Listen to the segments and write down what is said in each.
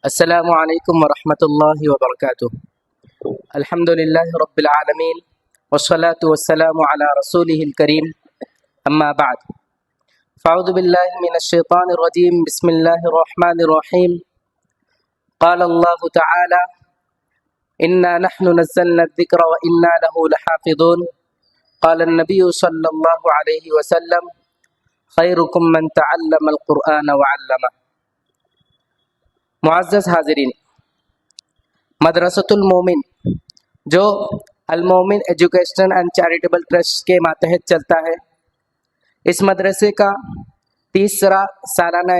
السلام علیکم ورحمۃ اللہ وبرکاتہ۔ الحمد للہ رب العالمین والصلاة والسلام علی رسولہ الکریم، اما بعد فاعوذ باللہ من الشیطان الرجیم، بسم اللہ الرحمن الرحیم۔ قال اللہ تعالی انا نحن نزلنا الذکر وانا له لحافظون۔ قال النبی صلی اللہ علیہ وسلم خیرکم من تعلم القرآن وعلمہ۔ معزز حاضرین، مدرسۃ المومن جو المومن ایجوکیشنل اینڈ چیریٹیبل ٹرسٹ کے ماتحت چلتا ہے، اس مدرسے کا تیسرا سالانہ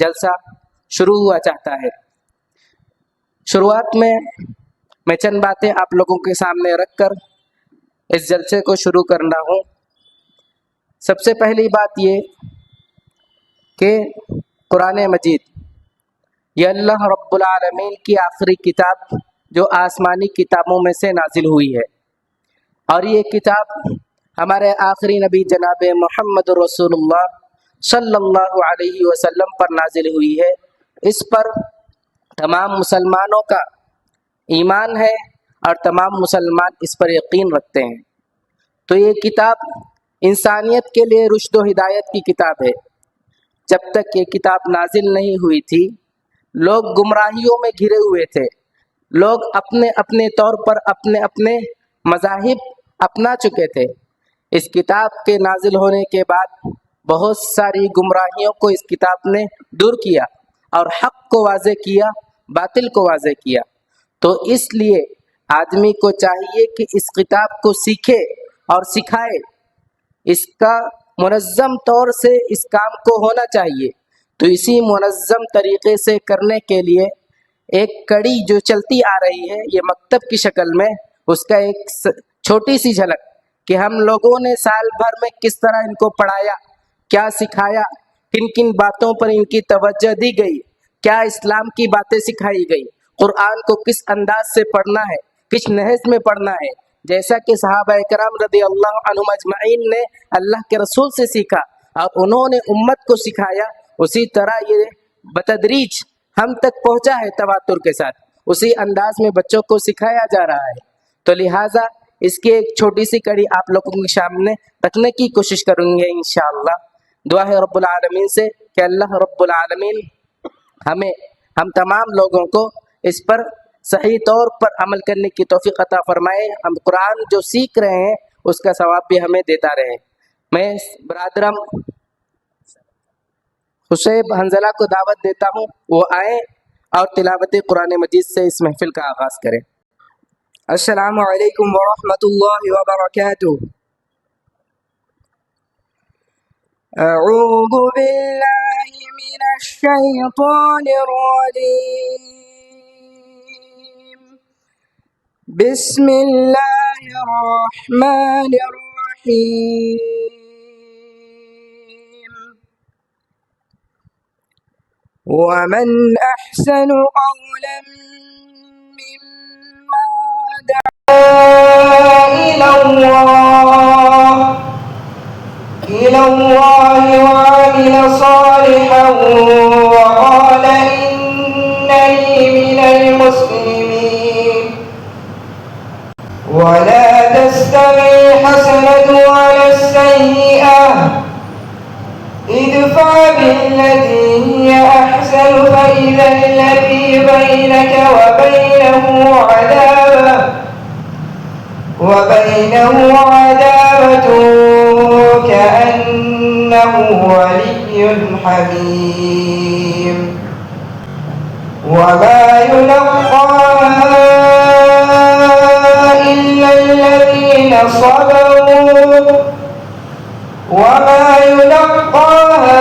جلسہ شروع ہوا چاہتا ہے۔ شروعات میں چند باتیں آپ لوگوں کے سامنے رکھ کر اس جلسے کو شروع کرنا ہوں۔ سب سے پہلی بات یہ کہ قرآن مجید یہ اللہ رب العالمین کی آخری کتاب جو آسمانی کتابوں میں سے نازل ہوئی ہے، اور یہ کتاب ہمارے آخری نبی جناب محمد رسول اللہ صلی اللہ علیہ وسلم پر نازل ہوئی ہے۔ اس پر تمام مسلمانوں کا ایمان ہے اور تمام مسلمان اس پر یقین رکھتے ہیں۔ تو یہ کتاب انسانیت کے لیے رشد و ہدایت کی کتاب ہے۔ جب تک یہ کتاب نازل نہیں ہوئی تھی، لوگ گمراہیوں میں گھرے ہوئے تھے۔ لوگ اپنے اپنے طور پر اپنے اپنے مذاہب اپنا چکے تھے۔ اس کتاب کے نازل ہونے کے بعد بہت ساری گمراہیوں کو اس کتاب نے دور کیا اور حق کو واضح کیا، باطل کو واضح کیا۔ تو اس لیے آدمی کو چاہیے کہ اس کتاب کو سیکھے اور سکھائے۔ اس کا منظم طور سے اس کام کو ہونا چاہیے۔ تو اسی منظم طریقے سے کرنے کے لیے ایک کڑی جو چلتی آ رہی ہے، یہ مکتب کی شکل میں، اس کا ایک چھوٹی سی جھلک کہ ہم لوگوں نے سال بھر میں کس طرح ان کو پڑھایا، کیا سکھایا، کن کن باتوں پر ان کی توجہ دی گئی، کیا اسلام کی باتیں سکھائی گئی، قرآن کو کس انداز سے پڑھنا ہے، کس نہج میں پڑھنا ہے، جیسا کہ صحابہ کرام رضی اللہ عنہم اجمعین نے اللہ کے رسول سے سیکھا اور انہوں نے امت کو سکھایا، اسی طرح یہ بتدریج ہم تک پہنچا ہے تواتر کے ساتھ، اسی انداز میں بچوں کو سکھایا جا رہا ہے۔ تو لہٰذا اس کی ایک چھوٹی سی کڑی آپ لوگوں کے سامنے رکھنے کی کوشش کریں گے انشاءاللہ۔ دعا ہے رب العالمین سے کہ اللہ رب العالمین ہم تمام لوگوں کو اس پر صحیح طور پر عمل کرنے کی توفیق عطا فرمائے۔ ہم قرآن جو سیکھ رہے ہیں اس کا ثواب بھی ہمیں دیتا رہے۔ میں برادرم حسیب حنظلہ کو دعوت دیتا ہوں، وہ آئیں اور تلاوت قرآن مجید سے اس محفل کا آغاز کریں۔ السلام علیکم ورحمۃ اللہ وبرکاتہ۔ اعوذ باللہ من الشیطان الرجیم، بسم اللہ الرحمن الرحیم۔ ومن احسن قولا ممن دعا إلى الله وعمل صالحا وقال إنني من المسلمين ولا تستوي الحسنة ولا السيئة ادفع بالتي هي أحسن فإذا الذي بينك وبينه عداوة كأنه ولي حميم وما يلقاها إلا الذين صبروا وما يلقاها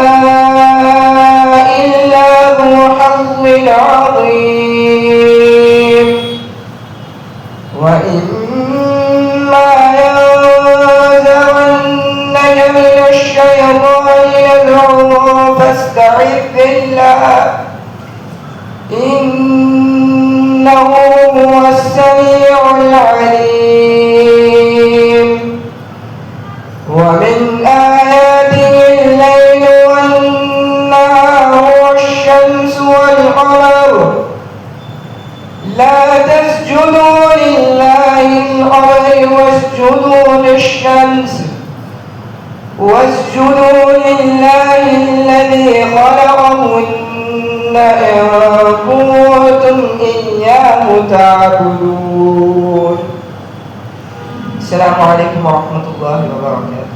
إلا ذو حظ عظيم وإما ينزغنك من الشيطان نزغ فاستعذ بالله إنه هو السميع العليم ومن آياته الليل والنهار والشمس والقمر لا تسجدوا لله الأرض واسجدوا للشمس واسجدوا لله الذي خلقهن إن كنتم إياه تعبدون. السلام عليكم ورحمة الله وبركاته.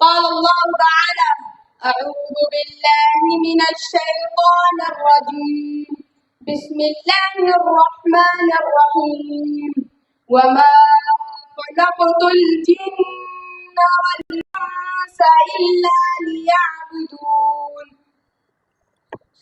قال الله تعالى أعوذ بالله من الشيطان الرجيم بسم الله الرحمن الرحيم وما خلقت الجن والإنس إلا ليعبدون.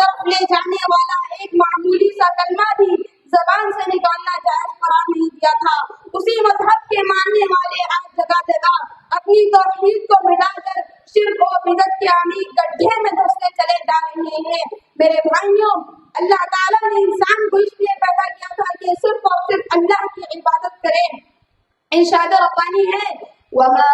طرف لے جانے والا ایک معمولی سا کلمہ بھی زبان سے نکالنا جائز قرار نہیں دیا تھا. اسی مذہب کے ماننے والے آج جگہ جگہ اپنی توحید کو مٹا کر شرک و بدعت کے عمیق گڈھے میں دھستے چلے جا رہے ہیں. میرے بھائیوں، اللہ تعالیٰ نے انسان کو اس لیے پیدا کیا تھا کہ صرف اور صرف اللہ کی عبادت کرے. ارشاد ربانی ہے وَمَا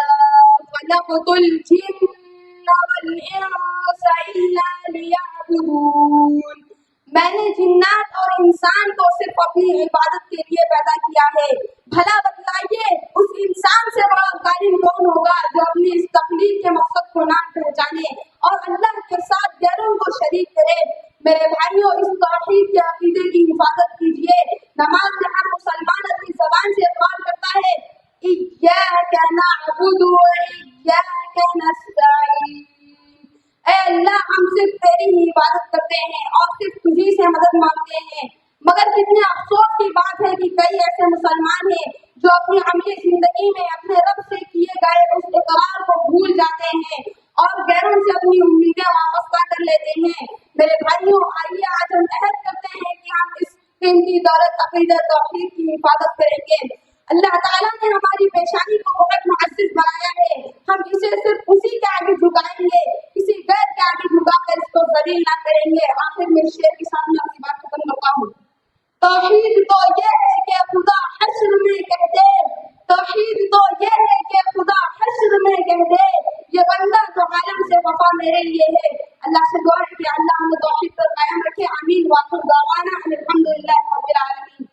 خَلَقْتُ الْجِنَّ وَالْإِنسَ إِلَّا لِيَعْبُدُونِ. میں نے جنات اور انسان کو صرف اپنی عبادت کے لیے پیدا کیا ہے. بھلا بتلائیے اس انسان سے بڑا ظالم کون ہوگا جو اپنی اس تخلیق کے مقصد کو نہ پہچانے اور اللہ کے ساتھ غیروں کو شریک کرے. میرے بھائیوں، اس توحید کے عقیدے کی حفاظت کیجیے. نماز میں ہر مسلمان اپنی زبان سے اقرار کرتا ہے إِيَّاكَ نَعْبُدُ وَإِيَّاكَ نَسْتَعِينُ. اے اللہ، ہم صرف تیری ہی عبادت کرتے ہیں اور صرف تجھی سے مدد مانگتے ہیں. مگر کتنے افسوس کی بات ہے کہ کئی ایسے مسلمان ہیں جو اپنی عملی زندگی میں اپنے رب سے کیے گئے اس اقرار کو بھول جاتے ہیں اور غیروں سے اپنی امیدیں وابستہ کر لیتے ہیں. میرے بھائیوں، آئیے آج ہم عہد کرتے ہیں کہ ہم اس قیمتی دولت عقیدہ توحید کی حفاظت کریں گے. اللہ تعالیٰ نے ہماری پیشانی کو بہت معزز بنایا ہے. ہم اسے صرف اسی کے آگے جھکائیں گے، کسی غیر کے آگے جھکا کر اس کو ذلیل نہ کریں گے. آخر میں شعر کے سامنے اپنی بات ختم کرتا ہوں. توحید تو یہ ہے کہ خدا حشر میں کہہ دے، توحید تو یہ ہے کہ خدا حشر میں کہہ دے، یہ بندہ تو عالم سے وفا میرے لیے ہے. اللہ سے دعا ہے کہ اللہ ہمیں توحید پر قائم رکھے. آمین. وآخر دعوانا ان الحمدللہ رب العالمین.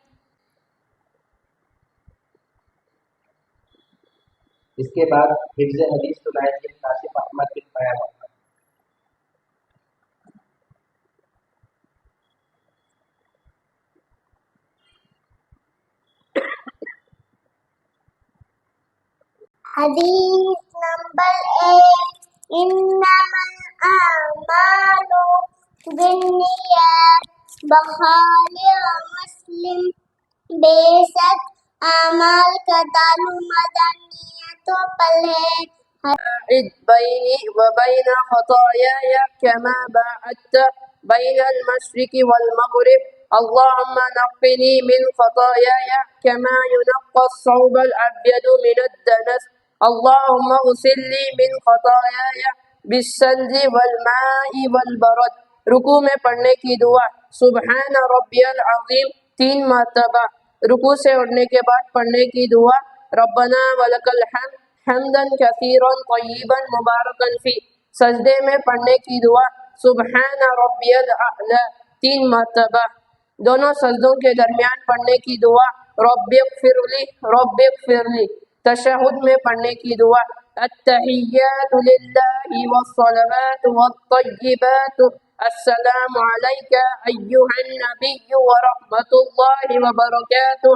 اس کے بعد حفظ حدیث سنائیں گے کاشف احمد بن بیان محمد. حدیث نمبر 8. انما الاعمال بالنیات. بخاری اور مسلم. بے شک اعمال کا تعلق مدار نیتوں پر ہے. باعد بيني وبين خطاياي كما باعدت بين المشرق والمغرب. اللهم نقني من خطاياي كما ينقى الثوب الأبيض من الدنس. اللهم اغسل لي من خطاياي بالثلج والماء والبرد. رکوع میں پڑھنے کی دعا سبحان ربی العظیم 3 مرتبہ. رکوع سے اٹھنے کے بعد پڑھنے کی دعا ربنا ولک الحمد حمدن کثیرا طیبا مبارکا فی. سجدے میں پڑھنے کی دعا سبحان ربی الاعلی 3 مرتبہ. دونوں سجدوں کے درمیان پڑھنے کی دعا رب اغفر لی رب اغفر لی. تشہد میں پڑھنے کی دعا التحیات للہ والصلوات والطیبات السلام علیک ایہا النبی ورحمۃ اللہ وبرکاتہ.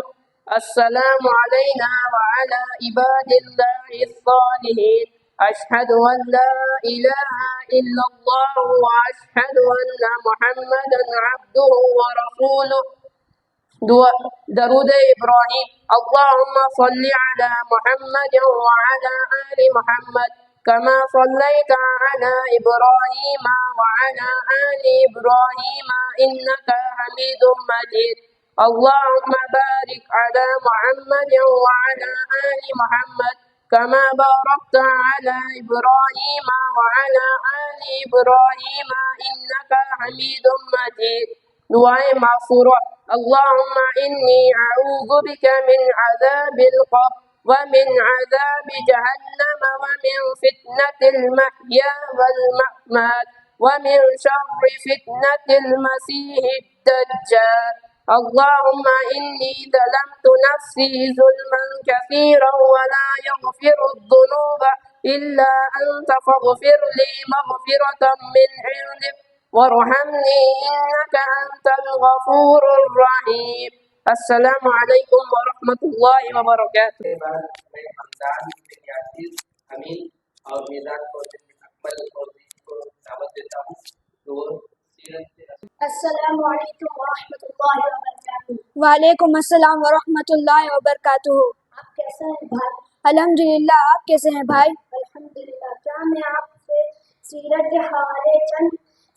السلام علینا وعلی عباد اللہ الصالحین. اشہد ان لا الہ الا اللہ واشہد ان محمدا عبدہ ورسولہ. درود ابراہیم اللہم صل علی محمد وعلی آل محمد کما صلیت علی ابراہیم وعلی آل ابراہیم انکا حمید مجید. اللہم بارک علی محمد وعلی آل محمد کما بارکت علی ابراہیم وعلی آل ابراہیم انکا حمید مجید. دعائیں معصورہ اللہم انی اعوذ بک من عذاب القبر ومن عذاب جہنم ومن فتنة المحیا والممات ومن شر فتنة المسیح الدجال. اللہم انی ظلمت نفسی ظلما کثیرا ولا یغفر الذنوب الا انت فاغفر لی مغفرة من عندک وارحمنی انک انت الغفور الرحیم. السلام علیکم ورحمۃ اللہ وبرکاتہ. کے بعد میں حمدان بن یاسر امین اور میزان کوشش بن اکمل اور کو دعوت دیتا ہوں. تو سیرت سے السلام علیکم ورحمۃ اللہ وبرکاتہ. وعلیکم السلام ورحمۃ اللہ وبرکاتہ. آپ کیسے ہیں بھائی؟ الحمدللہ، آپ کیسے ہیں بھائی؟ الحمدللہ. کیا میں آپ سے سیرت کے حوالے چند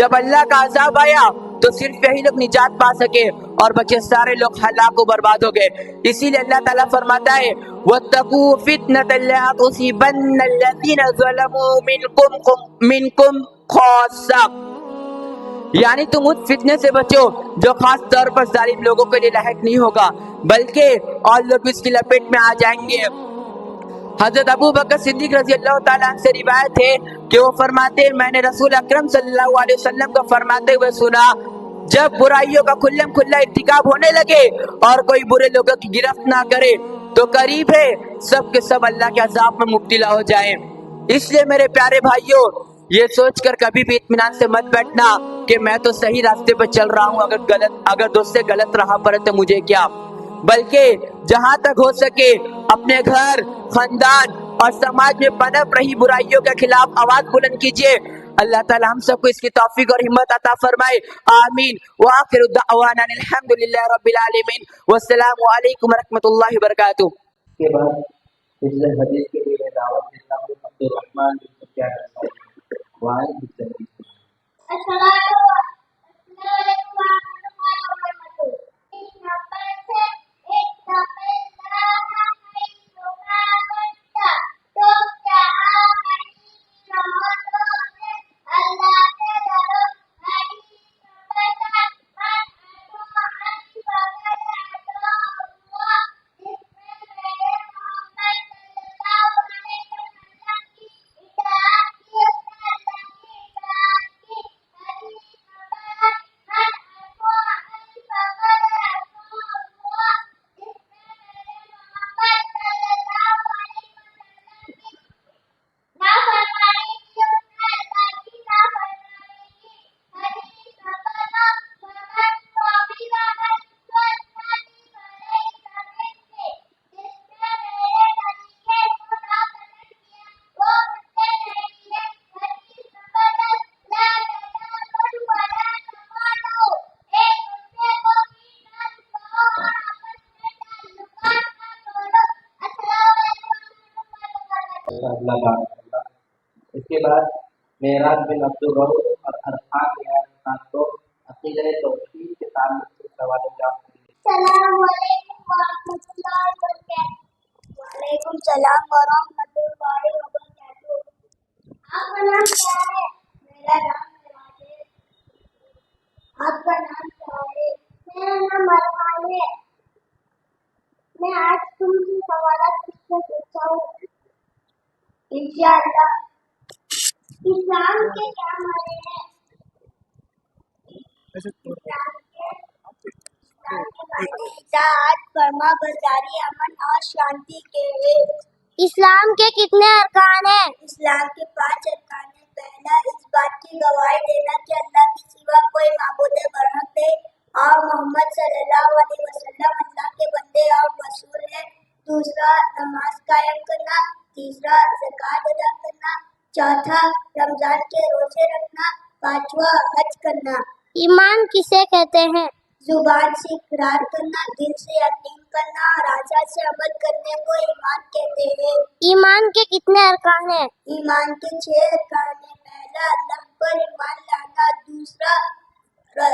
جب اللہ کا عذاب آیا تو صرف یہی لوگ نجات پا سکے اور بچے سارے لوگ ہلاک و برباد ہو گئے. اسی لیے اللہ تعالیٰ فرماتا ہے وَاتَّقُوا فِتْنَةً لَا تُصِيبَنَّ الَّذِينَ ظَلَمُوا مِنْكُمْ خَاصَّةً، یعنی تم اس فتنے سے بچو جو خاص طور پر ظالم لوگوں کے لیے لاحق نہیں ہوگا بلکہ اور لوگ اس کی لپیٹ میں آ جائیں گے. حضرت ابو بکر صدیق رضی اللہ تعالیٰ عنہ سے روایت ہے کہ وہ فرماتے ہیں میں نے رسول اکرم صلی اللہ علیہ وسلم کو فرماتے ہوئے سنا جب برائیوں کا کھلم کھلا ارتکاب ہونے لگے اور کوئی برے لوگوں کی گرفت نہ کرے تو قریب ہے سب کے سب اللہ کے عذاب میں مبتلا ہو جائیں. اس لیے میرے پیارے بھائیوں یہ سوچ کر کبھی بھی اطمینان سے مت بیٹھنا کہ میں تو صحیح راستے پہ چل رہا ہوں، اگر دوست سے غلط راہ پر ہے تو مجھے کیا، بلکہ جہاں تک ہو سکے اپنے گھر، خاندان اور سماج میں پنپ رہی برائیوں کے خلاف آواز بلند کیجیے. اللہ تعالی ہم سب کو اس کی توفیق اور ہمت عطا فرمائے، آمین. وآخر دعوانا الحمد للہ رب العالمین، والسلام علیکم ورحمۃ اللہ وبرکاتہ. کے بعد پچھلے حدیث کے لیے دعوت دیتا ہوں عبد الرحمن بن سفیان الثوری. وعن اس کے بعد معراج بن عبد الرؤف اور ارحام خان کو عقیدہ توحید کے تعلق سے سوال جواب دیں. السلام علیکم ورحمۃ اللہ وبرکاتہ. وعلیکم السلام ورحمۃ اللہ وبرکاتہ. آپ کا نام کیا ہے؟ میرا نام نواز ہے. آپ کا نام کیا ہے؟ میرا نام ارحام ہے. میں آج تم سے سوالات کس سے پوچھا ہوں انشاءاللہ. اسلام کے کیا معنی ہیں؟ اطاعت، فرما برداری، امن اور شانتی کے لیے. اسلام کے کتنے ارکان ہیں؟ اسلام کے 5 ارکان ہیں. پہلا، اس بات کی گواہی دینا کہ اللہ کے سوا کوئی معبود برحق ہے اور محمد صلی اللہ علیہ وسلم اللہ کے بندے اور رسول ہیں. دوسرا، نماز قائم کرنا. تیسرا، زکوٰۃ ادا کرنا. چوتھا، رمضان کے روزے رکھنا. پانچواں، حج کرنا. ایمان کسے کہتے ہیں؟ زبان سے اقرار کرنا، دل سے یقین کرنا اور اعضاء سے عمل کرنے کو ایمان کہتے ہیں. ایمان کے کتنے ارکان ہیں؟ ایمان کے 6 ارکان ہیں. پہلا، اللہ پر ایمان لانا. دوسرا،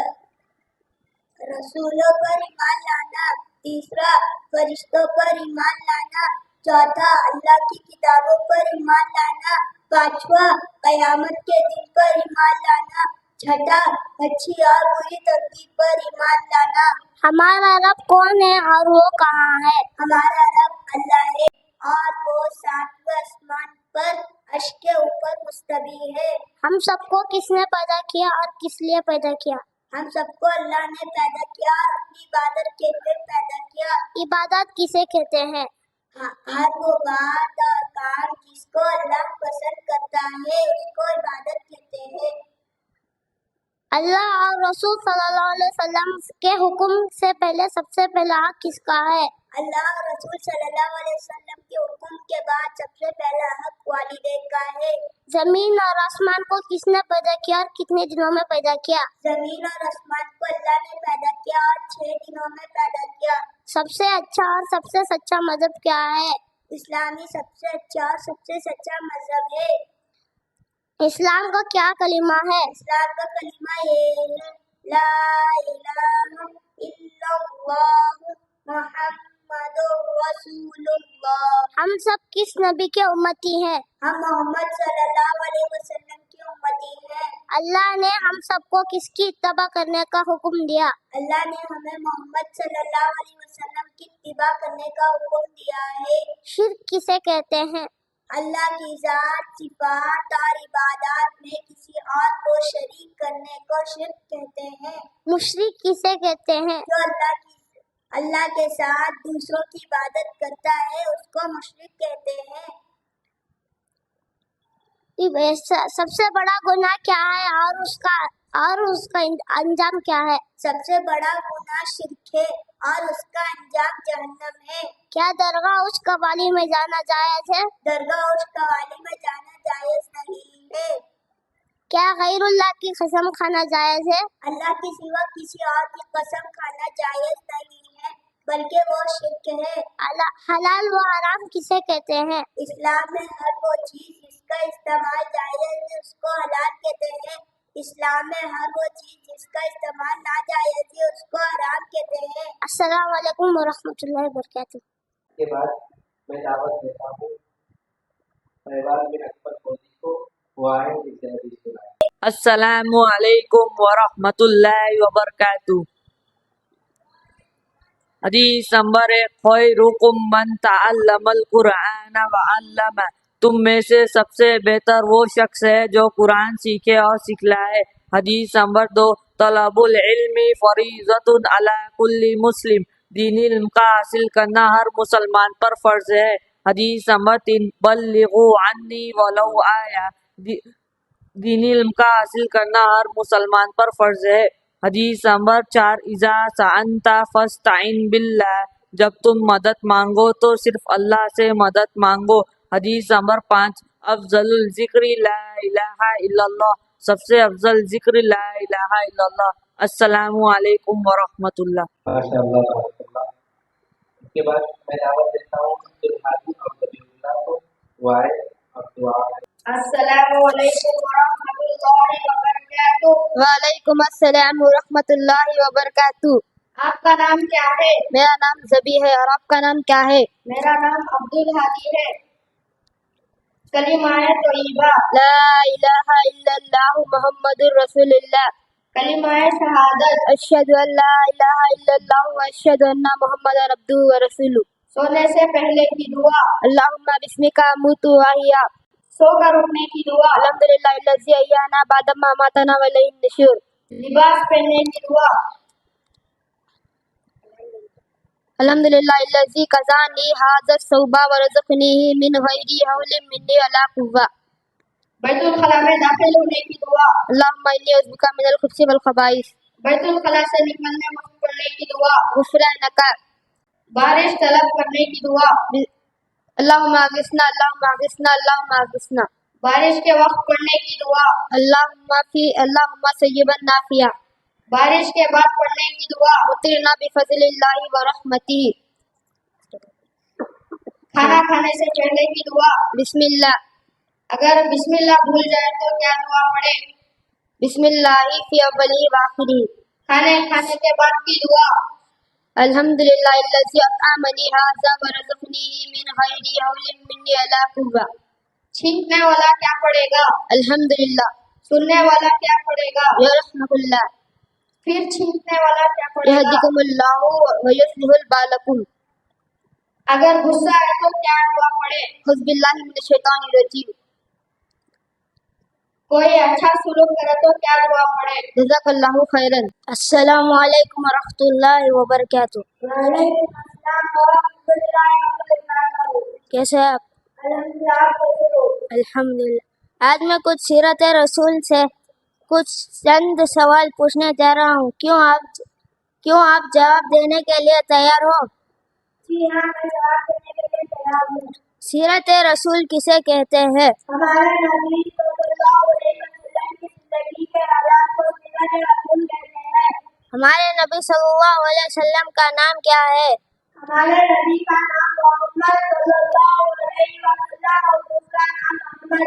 رسولوں پر ایمان لانا. تیسرا، فرشتوں پر ایمان لانا. چوتھا، اللہ کی کتابوں پر ایمان لانا. پانچواں، قیامت کے دن پر ایمان لانا. چھٹا، اچھی اور بری تقدیر پر ایمان لانا. ہمارا رب کون ہے اور وہ کہاں ہے؟ ہمارا رب اللہ ہے اور وہ 7ویں آسمان پر عرش کے اوپر مستوی ہے. ہم سب کو کس نے پیدا کیا اور کس لیے پیدا کیا؟ ہم سب کو اللہ نے پیدا کیا اور اپنی عبادت کے لیے پیدا کیا. عبادت کسے کہتے ہیں؟ ہر وہ بات اور کام جس کو اللہ پسند کرتا ہے اس کو عبادت کہتے ہیں. اللہ اور رسول صلی اللہ علیہ وسلم کے حکم سے پہلے سب سے پہلا حق کس کا ہے؟ اللہ اور رسول صلی اللہ علیہ وسلم کے حکم کے بعد سب سے پہلا حق والدین کا ہے. زمین اور آسمان کو کس نے پیدا کیا اور کتنے دنوں میں پیدا کیا؟ زمین اور آسمان کو اللہ نے پیدا کیا اور 6 دنوں میں پیدا کیا. سب سے اچھا اور سب سے سچا مذہب کیا ہے؟ اسلامی سب سے اچھا اور سب سے سچا مذہب ہے. اسلام کا کیا کلمہ ہے؟ اسلام کا کلمہ یہ ہے لا الہ الا اللہ محمد رسول اللہ۔ ہم سب کس نبی کے امتی ہیں؟ ہم محمد صلی اللہ علیہ وسلم کی امتی ہیں۔ اللہ نے ہم سب کو کس کی اتباع کرنے کا حکم دیا؟ اللہ نے ہمیں محمد صلی اللہ علیہ وسلم کی اتباع کرنے کا حکم دیا ہے۔ شرک کسے کہتے ہیں؟ اللہ کی ذات، صفات اور عبادات میں کسی اور کو شریک کرنے کو شرک کہتے ہیں۔ مشرک کسے کہتے ہیں؟ جو اللہ کے ساتھ دوسروں کی عبادت کرتا ہے اس کو مشرک کہتے ہیں۔ سب سے بڑا گناہ کیا ہے اور اس کا انجام کیا ہے؟ سب سے بڑا گناہ شرک ہے اور اس کا انجام جہنم ہے۔ کیا درگاہ اس قوالی میں جانا جائز ہے؟ درگاہ اس قوالی میں جانا جائز نہیں ہے۔ کیا غیر اللہ کی قسم کھانا جائز ہے؟ اللہ کے سوا کسی اور کی قسم کھانا جائز نہیں ہے بلکہ وہ شرک ہے۔ حلال و حرام کسے کہتے ہیں؟ اسلام میں ہر وہ چیز جس کا استعمال جائز ہے اس کو حلال کہتے ہیں۔ اسلام میں ہر وہ چیز جس کا استعمال ناجائز ہے اس کو حرام کہتے ہیں۔ السلام علیکم ورحمۃ اللہ وبرکاتہ۔ کے بعد میں دعوت دیتا ہوں فیضان بن اکبر فوزی کو، وہ آئیں جسے حدیث سنائیں۔ السلام علیکم ورحمۃ اللہ وبرکاتہ۔ حدیث نمبر 1، خیرکم من تعلم القرآن وعلمہ، تم میں سے سب سے بہتر وہ شخص ہے جو قرآن سیکھے اور سکھلائے۔ حدیث نمبر 2، طلب العلم فریضۃ علی کل مسلم، دینی علم کا حاصل کرنا ہر مسلمان پر فرض ہے۔ حدیث نمبر 3، بلغوا عنی ولو آیہ، دینی علم کا حاصل کرنا ہر مسلمان پر فرض ہے۔ حدیث نمبر 4، اذا سألت فاستعن باللہ، جب تم مدد مانگو تو صرف اللہ سے مدد مانگو۔ حدیث نمبر 5، افضل الذکر لا الہ الا اللہ، سب سے افضل ذکر لا الہ الا اللہ۔ السلام علیکم ورحمۃ اللہ۔ ماشاء اللہ بارک اللہ۔ اس کے بعد میں دعوت دیتا ہوں عبدالحادی اور ذبیح اللہ کو، وہ آئے اور دعا کریں۔ السلام علیکم ورحمۃ اللہ وبرکاتہ۔ وعلیکم السلام ورحمۃ اللہ وبرکاتہ۔ آپ کا نام کیا ہے؟ میرا نام ذبیح ہے، اور آپ کا نام کیا ہے؟ میرا نام عبدالحادی ہے۔ کلمہ طیبہ، لا الہ الا اللہ محمد رسول اللہ، کلمہ شہادت، اشہد ان لا الہ الا اللہ واشہد ان محمد عبدہ ورسولہ، سونے سے پہلے کی دعا، اللہم بسمک اموت واحیا، سو کر اٹھنے کی دعا، الحمدللہ الذی احیانا بعد ما اماتنا والیہ النشور، لباس پہننے کی دعا، الحمدللہ الذی کسانی ھذا الثوب ورزقنیہ من غیر حول منی ولا قوہ، بیت الخلاء میں داخل ہونے کی دعا، اللہم انی اعوذ بک من الخبث والخبائث، بیت الخلاء سے نکلنے وقت پڑھنے کی دعا، غفرانک، بارش طلب کرنے کی دعا، اللہم اغثنا اللہم اغثنا اللہم اغثنا، بارش کے وقت پڑھنے کی دعا، اللہم سیبا نافعا، بارش کے بعد پڑھنے کی دعا، مطرنا بفضل اللہ ورحمتہ، کھانا کھانے سے پہلے کی دعا، بسم اللہ، اگر بسم اللہ بھول جائے تو کیا دعا پڑھے؟ بسم اللہ فی اولی و آخری، کھانے کھانے کے بعد کی دعا، الحمدللہ الذی اطعمنی ھذا ورزقنیہ من غیر حول منی ولا قوہ، چھینکنے والا کیا پڑھے گا؟ الحمدللہ، سننے والا کیا پڑھے گا؟ یرحمک اللہ، پھر چھینکنے والا کیا پڑھے گا؟ یہدیکم اللہ ویصلح بالکم، اگر غصہ ہے تو کیا دعا پڑھے؟ اعوذ باللہ من الشیطان الرجیم، کوئی اچھا سلوک کرے تو کیا دعا پڑھے؟ جزاک اللہ خیرا۔ السلام علیکم ورحمۃ اللہ وبرکاتہ۔ وعلیکم السلام ورحمۃ اللہ وبرکاتہ۔ کیسے ہیں آپ؟ الحمدللہ، آپ کیسے ہو؟ الحمدللہ۔ آج میں کچھ سیرت رسول سے کچھ چند سوال پوچھنے جا رہا ہوں، کیوں آپ جواب دینے کے لیے تیار ہو؟ جی ہاں، میں جواب دینے کے لیے تیار ہوں۔ سیرت رسول کسے کہتے ہیں؟ ہمارے نبی صلی اللہ علیہ وسلم کی زندگی کے حالات کو سیرت رسول کہتے ہیں۔ ہمارے نبی صلی اللہ علیہ وسلم کا نام کیا ہے؟ ہمارے نبی کا نام محمد صلی اللہ علیہ وسلم اور اس کا نام محمد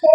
6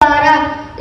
12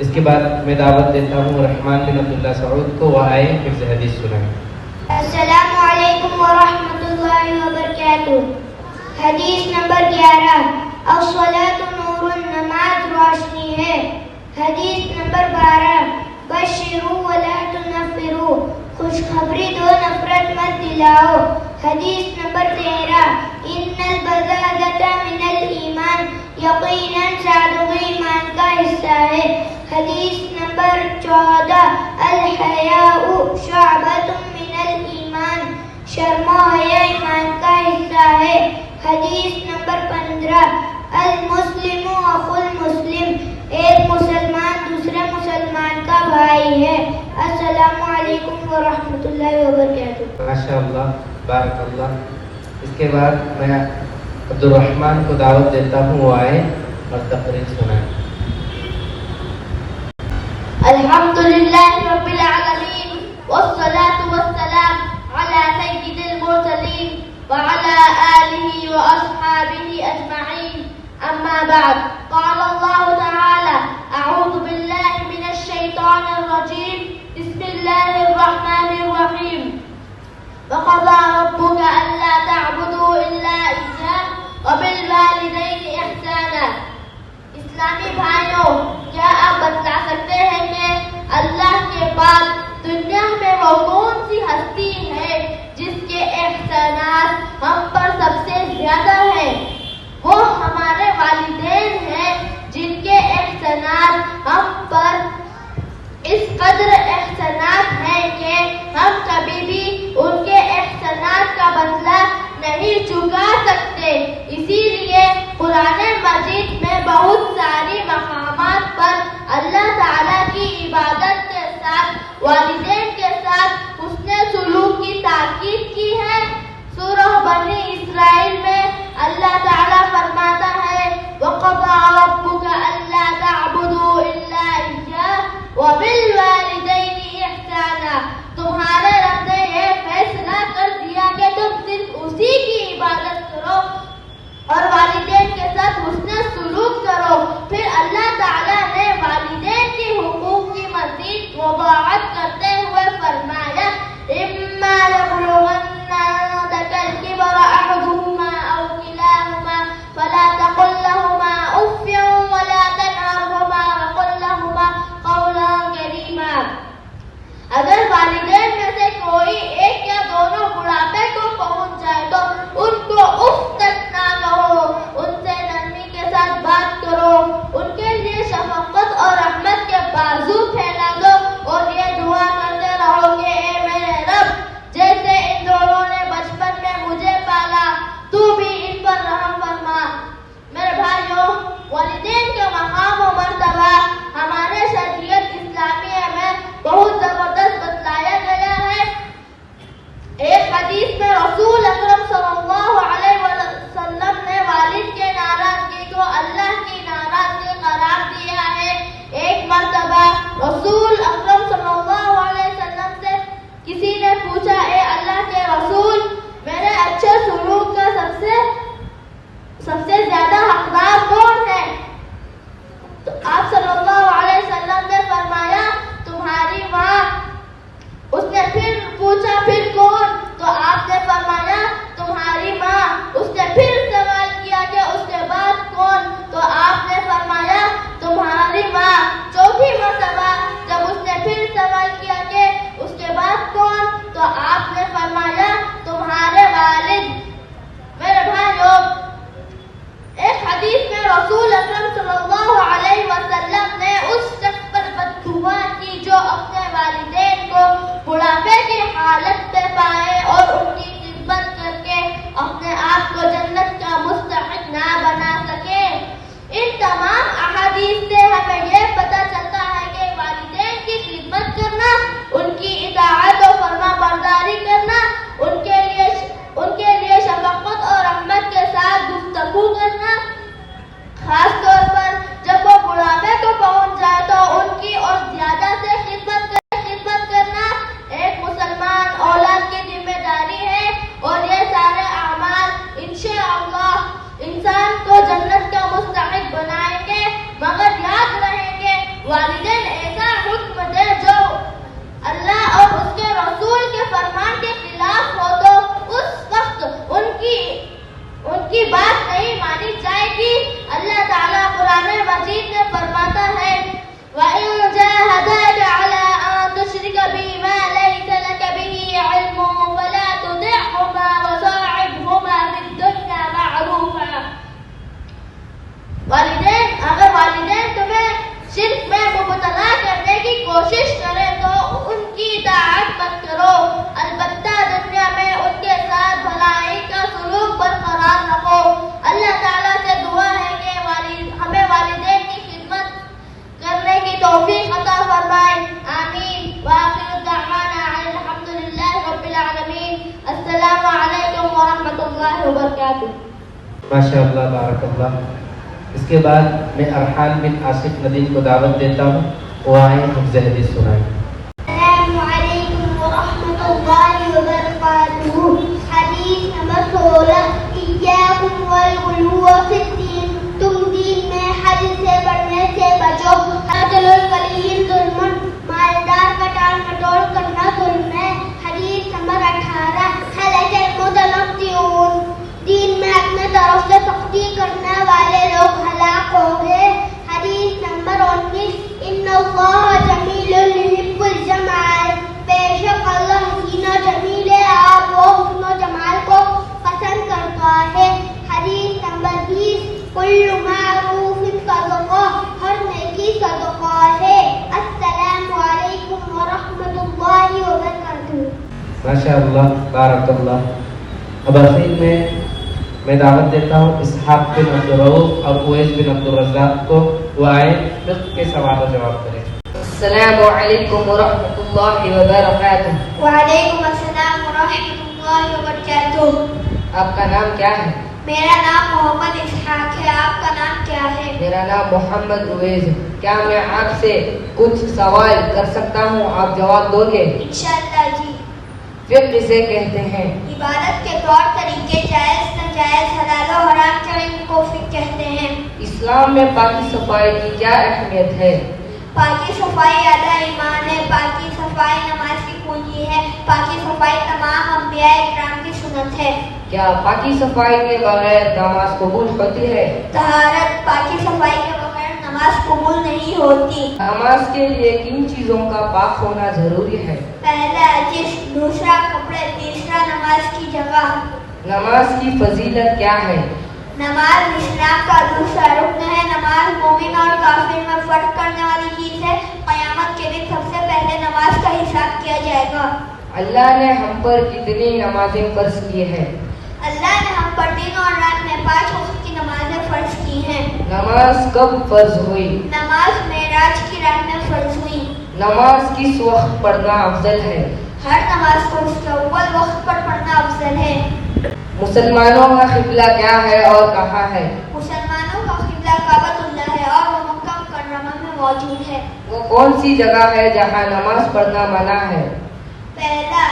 اس کے بعد میں دعوت دیتا ہوں رحمان بن عبداللہ سعود کو، وہ آئے حفظ حدیث سنائیں۔ السلام علیکم ورحمۃ اللہ وبرکاتہ۔ حدیث نمبر 11، الصلاۃ نور، نماز روشنی ہے۔ حدیث نمبر 12، بشروا ولا تنفروا، خوشخبری دو نفرت مت دلاؤ۔ حدیث نمبر 13، ان البذاذۃ من الایمان، یقیناً سادگی ایمان کا حصہ ہے۔ حدیث نمبر 14، الحیاء شعبۃ من الایمان، شرم و حیا ایمان کا حصہ ہے۔ حدیث نمبر 15، المسلم اخو المسلم، ایک مسلمان دوسرے مسلمان کا بھائی ہے۔ السلام علیکم ورحمۃ اللہ وبرکاتہ۔ ماشاء اللہ، بارک اللہ۔ اس کے بعد میں عبد الرحمن کو دعوت دیتا ہوں، وہ آئے اور تقریر سنائیں۔ الحمد للہ رب العالمین، والصلاة والسلام على سید المرسلین وعلى آلہ وأصحابہ اجمعین، اما بعد، قال اللہ تعالی اعوذ باللہ من الشیطان الرجیم، بسم اللہ الرحمن الرحیم، وقضى ربك ألا تعبدوا إلا إياه وبالوالدين إحسانا۔ اسلامی بھائیوں، کیا آپ بتلا سکتے ہیں کہ اللہ کے بعد دنیا میں وہ کون سی ہستی ہے جس کے احسانات ہم پر سب سے زیادہ ہیں؟ وہ ہمارے والدین ہیں، جن کے احسانات ہم پر اس قدر احسانات ہیں کہ ہم کبھی بھی ان کے احسانات کا بدلہ نہیں چکا سکتے۔ اسی لیے قرآن مجید میں بہت ساری مقامات پر اللہ تعالیٰ کی عبادت کے ساتھ والدین کے ساتھ حسن سلوک کی تاکید کی ہے۔ سورہ بنی اسرائیل میں اللہ تعالیٰ فرماتا ہے، وَقَضَى رَبُّكَ أَلَّا تَعْبُدُوا إِلَّا إِيَّاهُ وَبِالْوَالِدَيْنِ إِحْسَانًا۔ تمہارے رب نے یہ فیصلہ کر دیا کہ تم صرف اسی کی عبادت کرو اور والدین کے ساتھ حسن سلوک کرو۔ پھر اللہ تعالیٰ نے والدین کے حقوق کی مزید وضاحت کرتے ہوئے فرمایا، إِمَّا يَبْلُغَنَّ عِندَكَ الْكِبَرَ أَحَدُهُمَا أَوْ كِلَاهُمَا فَلَا تَقُل لَّهُمَا أُفٍّ وَلَا تَنْهَرْهُمَا وَقُل لَّهُمَا قَوْلًا كَرِيمًا۔ اگر والدین میں سے کوئی ایک یا دونوں بڑھاپے کو پہنچ جائے تو ان کو اف تک نہ کہو، ان سے نرمی کے ساتھ بات کرو، ان کے لیے شفقت اور رحمت کے بازو پھیلا دو اور یہ دعا کرتے رہو کہ اے میرے رب، جیسے ان دونوں نے بچپن میں مجھے پالا، تو بھی ان پر رحم فرما۔ میرے بھائیوں، والدین کا مقام و مرتبہ ہمارے شریعت اسلامیہ میں بہت زبردست بتلایا گیا ہے۔ ایک حدیث میں رسول اکرم صلی اللہ علیہ وسلم نے والد کے ناراضگی کو اللہ کی ناراضگی قرار دیا ہے۔ ایک مرتبہ رسول اکرم صلی اللہ علیہ وسلم سے کسی نے پوچھا، اے اللہ کے رسول، میرے اچھے سلوک کا سب سے زیادہ حقدار کون ہے؟ تو آپ صلی اللہ علیہ وسلم نے فرمایا، تمہاری ماں۔ اس نے پھر پوچھا، پھر کون؟ تو آپ نے فرمایا، تمہاری ماں۔ اس نے پھر سوال کیا کہ اس کے بعد کون؟ تو آپ نے فرمایا، تمہاری ماں۔ چوتھی مرتبہ جب اس نے پھر سوال کیا کہ اس کے بعد کون؟ تو آپ نے فرمایا، تمہارے والد۔ میرے بھائیوں، ایک حدیث میں رسول اکرم صلی اللہ علیہ وسلم نے اس شخص پر بددعا کی جو اپنے والدین کو بڑھاپے کی حالت میں پائے اور ان کی خدمت کر کے اپنے آپ کو جنت کا مستحق نہ بنا سکے۔ ان تمام احادیث سے ہمیں یہ پتہ چلتا ہے کہ والدین کی خدمت کرنا، ان کی اطاعت و فرما برداری کرنا، ان کے لیے شفقت اور رحمت کے ساتھ گفتگو کرنا، خاص طور پر جب وہ بڑھاپے کو پہنچ جائے تو ان کی اور زیادہ سے خدمت کرنا ایک مسلمان اولاد کی ذمہ داری ہے۔ اور یہ سارے اعمال انشاءاللہ انسان کو جنت کا مستحق بنائیں گے، مگر یاد رہے کہ والدین ایسا حکم دے جو اللہ اور اس کے رسول کے فرمان کے خلاف ہو تو اس وقت ان کی بات نہیں مانی جائے گی. اللہ تعالیٰ قرآن مجید میں فرماتا ہے وَإِن جَاهَدَاكَ عَلَىٰ أَن تُشْرِكَ بِي مَا لَيْسَ لَكَ بِهِ عِلْمٌ فَلَا تُطِعْهُمَا وَصَاحِبْهُمَا فِي الدُّنْيَا مَعْرُوفًا. اگر والدین تمہیں شرک میں مبتلا کرنے کی کوشش کرے تو ان کی اطاعت مت کرو، البتہ دنیا میں ان کے ساتھ بھلائی کا سلوک برقرار رکھو. اللہ تعالیٰ سے دعا ہے کہ ہمیں والدین کی خدمت کرنے کی توفیق عطا فرمائے. آمین. وآخر دعوانا الحمدللہ رب العالمین. السلام علیکم ورحمۃ اللہ وبرکاتہ. ماشاء اللہ، بارک اللہ. اس کے بعد میں ارحان بن آصف ندیم کو دعوت دیتا ہوں، وہ آئیں حفظ حدیث سنائیں. السلام علیکم ورحمۃ اللہ وبرکاتہ. حدیث نمبر 16. ایاکم والغلو فی الدین. تم دین میں حد سے بڑھنے سے بچو. قتل الولی ظلم. مالدار کا ٹال مٹول کرنا ظلم ہے. حدیث نمبر 18. خلق المتنطعون. دین میں اپنے طرف سے سختی کرنے والے لوگ ہلاک ہو گئے. حدیث نمبر 19. ان اللہ جمیل یحب الجمال. بے شک اللہ حسین و جمیل ہے، آپ وہ حسن و جمال کو پسند کرتا ہے. حدیث نمبر 20. کل معروف صدقہ. ہر نیکی صدقہ ہے. السلام علیکم ورحمۃ اللہ وبرکاتہ. ماشاء اللہ، بارک اللہ. اب اخیر میں دعوت دیتا ہوں اسحاق بن عبدالرؤوف اور اویس بن عبدالرزاق کو، وہ آئیں فقہ کے سوال و جواب کریں. السلام علیکم ورحمۃ اللہ وبرکاتہ. وعلیکم السلام ورحمۃ اللہ وبرکاتہ. آپ کا نام کیا ہے؟ میرا نام محمد اسحاق ہے. آپ کا نام کیا ہے؟ میرا نام محمد اویس. کیا میں آپ سے کچھ سوال کر سکتا ہوں؟ آپ جواب دو گے؟ انشاءاللہ جی. فقہ کسے کہتے ہیں؟ عبادت کے طور طریقے، جائز ناجائز، حلال و حرام کے علم کو فقہ کہتے ہیں. اسلام میں پاکی صفائی کی کیا اہمیت ہے؟ پاکی صفائی آدھا ایمان ہے. پاکی صفائی نماز کی کنجی ہے. پاکی صفائی تمام انبیاء اکرام کی سنت ہے. کیا پاکی صفائی کے بغیر نماز قبول ہوتی ہے؟ طہارت. پاکی صفائی کے بغیر نماز قبول نہیں ہوتی. نماز کے لیے کن چیزوں کا پاک ہونا ضروری ہے؟ پہلا جسم، دوسرا کپڑے، تیسرا نماز کی جگہ. نماز کی فضیلت کیا ہے؟ نماز اسلام کا دوسرا رکن ہے. نماز مومن اور کافر میں فرق کرنے والی چیز ہے. قیامت کے دن سب سے پہلے نماز کا حساب کیا جائے گا. اللہ نے ہم پر کتنی نمازیں فرض کی ہیں؟ اللہ نے ہم پر دن اور رات میں 5 وقت کی نمازیں فرض کی ہیں. نماز کب فرض ہوئی؟ نماز معراج کی رات میں فرض ہوئی. نماز کس وقت پڑھنا افضل ہے؟ ہر نماز کو اس کے اول وقت پر پڑھنا افضل ہے. مسلمانوں کا قبلہ کیا ہے اور کہاں ہے؟ مسلمانوں کا قبلہ کعبۃ اللہ ہے اور وہ مکہ مکرمہ میں موجود ہے. وہ کون سی جگہ ہے جہاں نماز پڑھنا منع ہے؟ پہلا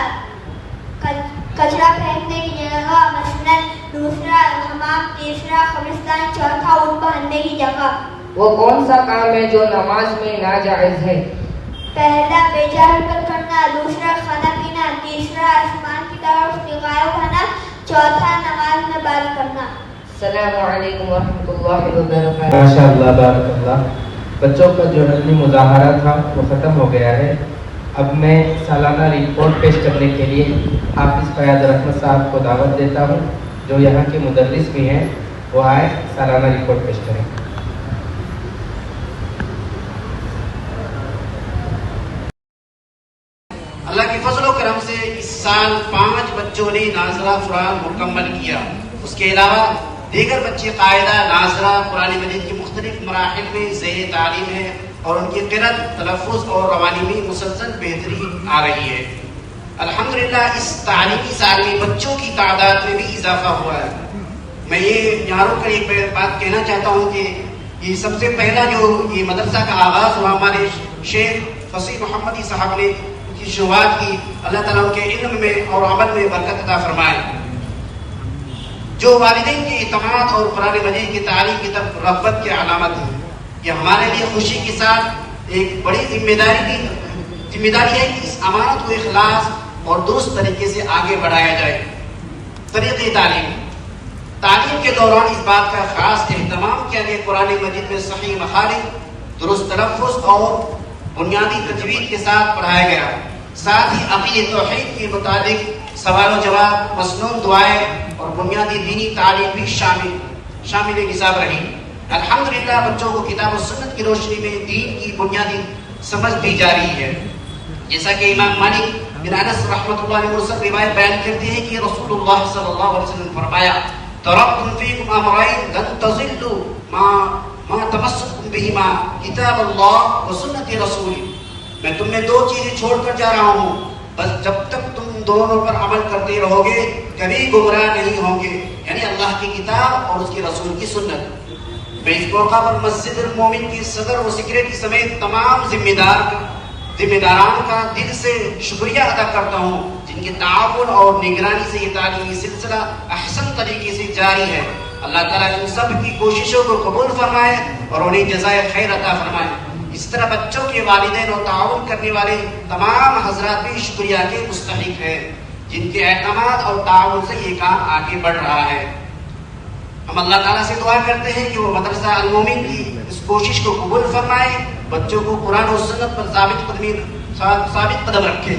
کچرا پھینکنے کی جگہ مثلاً، دوسرا حمام، تیسرا قبرستان، چوتھا اونٹ باندھنے کی جگہ. وہ کون سا کام ہے جو نماز میں ناجائز ہے؟ پہلا بیجا حرکت کرنا، دوسرا کھانا پینا، تیسرا آسمان کی طرف نگاہ اٹھانا، چوتھا نماز میں بات کرنا. السلام علیکم ورحمۃ اللہ وبرکاتہ. ماشاء اللہ، بارک اللہ. بچوں کا جو علمی مظاہرہ تھا وہ ختم ہو گیا ہے. اب میں سالانہ رپورٹ پیش کرنے کے لیے حافظ فیاض رحمت صاحب کو دعوت دیتا ہوں، جو یہاں کے مدرس بھی ہیں، وہ آئے سالانہ رپورٹ پیش کریں. اللہ کے فضل و کرم سے اس سال 5 بچوں نے ناظرہ قرآن مکمل کیا. اس کے علاوہ دیگر بچے قاعدہ ناظرہ قرآن مجید کی مختلف مراحل میں زیر تعلیم ہیں اور ان کی قرأت، تلفظ اور روانی میں مسلسل بہتری آ رہی ہے. الحمدللہ اس تعلیمی سال میں بچوں کی تعداد میں بھی اضافہ ہوا ہے. میں یہ یہاں رک کر ایک بات کہنا چاہتا ہوں کہ یہ سب سے پہلا جو یہ مدرسہ کا آغاز ہوا ہمارے شیخ فصیح محمدی صاحب نے کی شروعات کی. اللہ تعالیٰ ان کے علم میں اور عمل میں برکت عطا فرمائے. جو والدین کے اعتماد اور قرآن مجید کی تعلیم کی طرف رغبت کی علامت ہے. یہ ہمارے لیے خوشی کے ساتھ ایک بڑی ذمہ داری ہے کہ اس امانت کو اخلاص اور درست طریقے سے آگے بڑھایا جائے۔ طریقۂ تعلیم کے دوران اس بات کا خاص اہتمام کیا کہ قرآن مجید میں صحیح مخارج، درست تلفظ اور بنیادی تجوید کے ساتھ پڑھایا گیا۔ ساتھ ہی عقیدہ توحید کے متعلق سوال و جواب، مسنون دعائیں اور بنیادی دینی تعلیم بھی شامل نصاب رہی۔ الحمدللہ بچوں کو کتاب و سنت کی روشنی میں دین کی بنیادی سمجھ دی جا رہی ہے۔ جیسا کہ امام مالک بن انس رحمۃ اللہ علیہ مرسل روایت بیان کرتے ہیں کہ رسول اللہ صلی اللہ علیہ وسلم نے فرمایا، ترکتم فیکم امرین لن تضلوا ما تمسکتم بہما کتاب اللہ و سنت رسولی۔ میں تم میں دو چیزیں چھوڑ کر جا رہا ہوں، بس جب تک تم دونوں پر عمل کرتے رہو گے کبھی گمراہ نہیں ہوں گے، یعنی اللہ کی کتاب اور اس کے رسول کی سنت۔ میں اس موقع پر مسجد المومن کی صدر و سیکریٹری سمیت تمام ذمہ داران کا دل سے شکریہ ادا کرتا ہوں، جن کے تعاون اور نگرانی سے یہ تعلیمی سلسلہ احسن طریقے سے جاری ہے۔ اللہ تعالیٰ ان سب کی کوششوں کو قبول فرمائے اور انہیں جزائے خیر عطا فرمائے۔ اس طرح بچوں کے والدین اور تعاون کرنے والے تمام حضرات بھی شکریہ کے مستحق ہیں، جن کے اعتماد اور تعاون سے یہ کام آگے بڑھ رہا ہے۔ ہم اللہ تعالیٰ سے دعا کرتے ہیں کہ وہ مدرسہ المومن کی اس کوشش کو قبول فرمائے، بچوں کو قرآن و سنت پر ثابت قدم رکھے،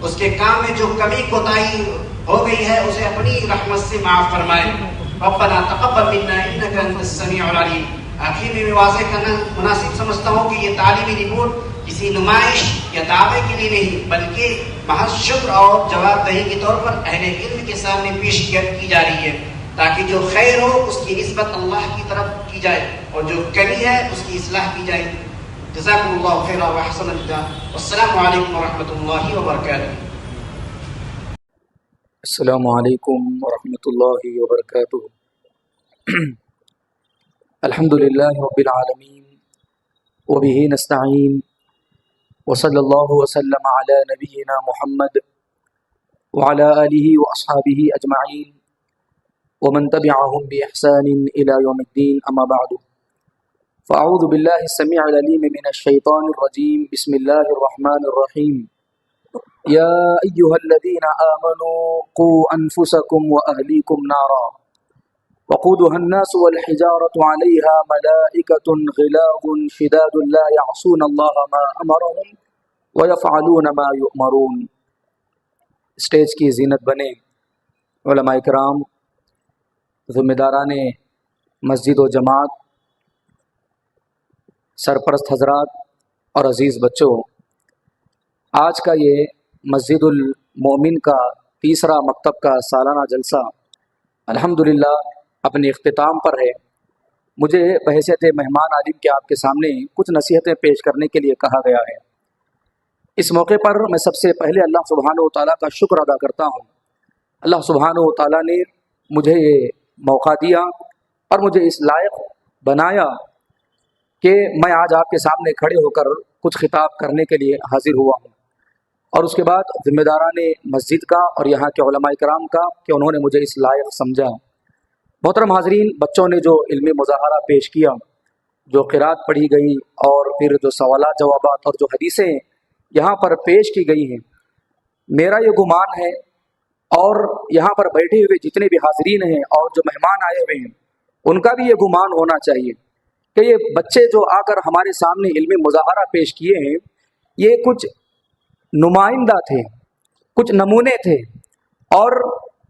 اس کے کام میں جو کمی کوتاہی ہو گئی ہے اسے اپنی رحمت سے معاف فرمائے۔ ربنا تقبل منا انک انت السمیع العلیم۔ آخر میں واضح کرنا مناسب سمجھتا ہوں کہ یہ تعلیمی رپورٹ کسی نمائش یا دعوے کے لیے نہیں بلکہ محض شکر اور جواب دہی کے طور پر اہل علم کے سامنے پیش کی جا رہی ہے، تاکہ جو خیر ہو اس کی نسبت اللہ کی طرف کی جائے اور جو کمی ہے اس کی اصلاح کی جائے۔ جزاکم اللہ خیرا واحسن الجزاء، والسلام علیکم ورحمۃ اللہ وبرکاتہ۔ السلام علیکم ورحمۃ اللہ وبرکاتہ۔ الحمد للہ رب العالمین وبہ نستعین وصلی اللہ وسلم علی نبینا محمد وعلی آلہ واصحابہ اجمعین ومن تبعهم بإحسان إلى يوم الدين أما بعد فأعوذ بالله السميع العليم من الشيطان الرجيم بسم الله الرحمن الرحيم يا أيها الذين آمنوا قوا أنفسكم وأهليكم نارا وقودها الناس والحجارة عليها ملائكة غلاظ شداد لا يعصون الله ما أمرهم ويفعلون ما يؤمرون۔ اسٹیج کی زینت بنے علماء کرام، ذمہ داران مسجد و جماعت، سرپرست حضرات اور عزیز بچوں، آج کا یہ مسجد المومن کا تیسرا مکتب کا سالانہ جلسہ الحمدللہ اپنے اختتام پر ہے۔ مجھے بحیثیت مہمان عالم کے آپ کے سامنے کچھ نصیحتیں پیش کرنے کے لیے کہا گیا ہے۔ اس موقع پر میں سب سے پہلے اللہ سبحانہ و تعالیٰ کا شکر ادا کرتا ہوں۔ اللہ سبحانہ و تعالیٰ نے مجھے یہ موقع دیا اور مجھے اس لائق بنایا کہ میں آج آپ کے سامنے کھڑے ہو کر کچھ خطاب کرنے کے لیے حاضر ہوا ہوں، اور اس کے بعد ذمہ داران مسجد کا اور یہاں کے علماء کرام کا کہ انہوں نے مجھے اس لائق سمجھا۔ محترم حاضرین، بچوں نے جو علمی مظاہرہ پیش کیا، جو قرات پڑھی گئی اور پھر جو سوالات جوابات اور جو حدیثیں یہاں پر پیش کی گئی ہیں، میرا یہ گمان ہے اور یہاں پر بیٹھے ہوئے جتنے بھی حاضرین ہیں اور جو مہمان آئے ہوئے ہیں ان کا بھی یہ گمان ہونا چاہیے کہ یہ بچے جو آ کر ہمارے سامنے علمی مظاہرہ پیش کیے ہیں یہ کچھ نمائندہ تھے، کچھ نمونے تھے، اور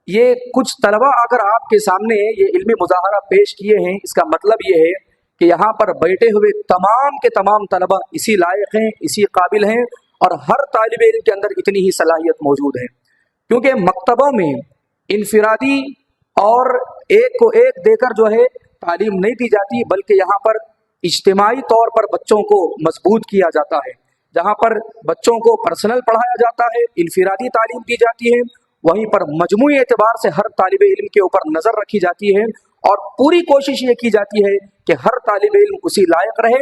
یہ کچھ طلبہ آ کر آپ کے سامنے یہ علمی مظاہرہ پیش کیے ہیں۔ اس کا مطلب یہ ہے کہ یہاں پر بیٹھے ہوئے تمام کے تمام طلبہ اسی لائق ہیں، اسی قابل ہیں، اور ہر طالب علم کے اندر اتنی ہی صلاحیت موجود ہے، کیونکہ مکتبوں میں انفرادی اور ایک کو ایک دے کر جو ہے تعلیم نہیں دی جاتی، بلکہ یہاں پر اجتماعی طور پر بچوں کو مضبوط کیا جاتا ہے۔ جہاں پر بچوں کو پرسنل پڑھایا جاتا ہے، انفرادی تعلیم دی جاتی ہے، وہیں پر مجموعی اعتبار سے ہر طالب علم کے اوپر نظر رکھی جاتی ہے اور پوری کوشش یہ کی جاتی ہے کہ ہر طالب علم اسی لائق رہے۔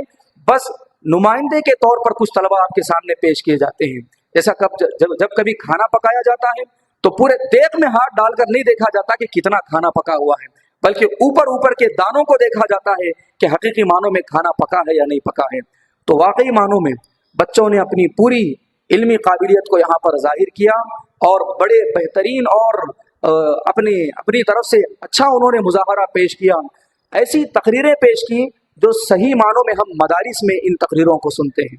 بس نمائندے کے طور پر کچھ طلبہ آپ کے سامنے پیش کیے جاتے ہیں، جیسا جب کبھی کھانا پکایا جاتا ہے تو پورے دیگ میں ہاتھ ڈال کر نہیں دیکھا جاتا کہ کتنا کھانا پکا ہوا ہے، بلکہ اوپر کے دانوں کو دیکھا جاتا ہے کہ حقیقی معنوں میں کھانا پکا ہے یا نہیں پکا ہے۔ تو واقعی معنوں میں بچوں نے اپنی پوری علمی قابلیت کو یہاں پر ظاہر کیا اور بڑے بہترین اور اپنی طرف سے اچھا انہوں نے مظاہرہ پیش کیا، ایسی تقریریں پیش کی جو صحیح معنوں میں ہم مدارس میں ان تقریروں کو سنتے ہیں۔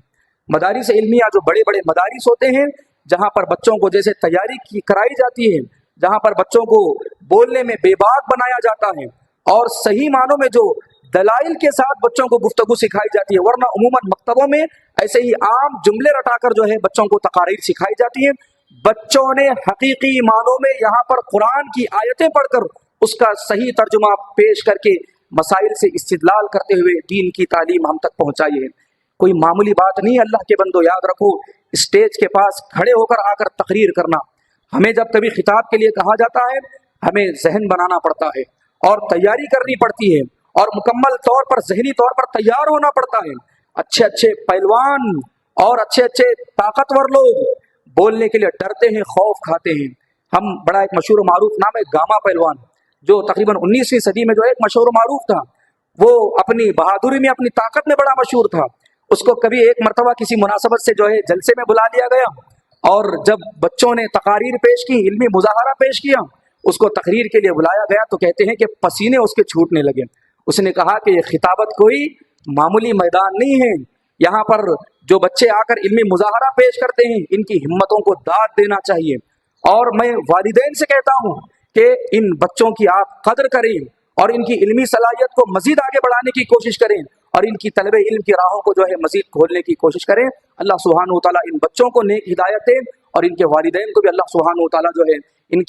مدارس علمیہ جو بڑے بڑے مدارس ہوتے ہیں جہاں پر بچوں کو جیسے تیاری کرائی جاتی ہے، جہاں پر بچوں کو بولنے میں بے باک بنایا جاتا ہے اور صحیح معنوں میں جو دلائل کے ساتھ بچوں کو گفتگو سکھائی جاتی ہے، ورنہ عموماً مکتبوں میں ایسے ہی عام جملے رٹا کر جو ہے بچوں کو تقاریر سکھائی جاتی ہے۔ بچوں نے حقیقی معنوں میں یہاں پر قرآن کی آیتیں پڑھ کر اس کا صحیح ترجمہ پیش کر کے مسائل سے استدلال کرتے ہوئے دین کی تعلیم ہم تک پہنچائی ہے۔ کوئی معمولی بات نہیں، اللہ کے بندو یاد رکھو، اسٹیج کے پاس کھڑے ہو کر آ کر تقریر کرنا، ہمیں جب کبھی خطاب کے لیے کہا جاتا ہے ہمیں ذہن بنانا پڑتا ہے اور تیاری کرنی پڑتی ہے اور مکمل طور پر ذہنی طور پر تیار ہونا پڑتا ہے۔ اچھے اچھے پہلوان اور اچھے اچھے طاقتور لوگ بولنے کے لیے ڈرتے ہیں، خوف کھاتے ہیں۔ ہم بڑا ایک مشہور و معروف نام ہے گاما پہلوان، جو تقریباً 19ویں صدی میں جو ایک مشہور و معروف تھا، وہ اپنی بہادری میں اپنی طاقت میں بڑا مشہور تھا۔ اس کو کبھی ایک مرتبہ کسی مناسبت سے جو ہے جلسے میں بلا لیا گیا اور جب بچوں نے تقاریر پیش کی، علمی مظاہرہ پیش کیا، اس کو تقریر کے لیے بلایا گیا تو کہتے ہیں کہ پسینے اس کے چھوٹنے لگے۔ اس نے کہا کہ یہ خطابت کوئی معمولی میدان نہیں ہے، یہاں پر جو بچے آ کر علمی مظاہرہ پیش کرتے ہیں ان کی ہمتوں کو داد دینا چاہیے، اور میں والدین سے کہتا ہوں کہ ان بچوں کی آپ قدر کریں اور ان کی علمی صلاحیت کو مزید آگے بڑھانے کی کوشش کریں اور ان کی طلب علم کی راہوں کو جو ہے مزید کھولنے کی کوشش کریں۔ اللہ سبحانہ و تعالیٰ ان بچوں کو نیک ہدایت دے اور ان کے والدین کو بھی اللہ سبحانہ و تعالیٰ جو ہے ان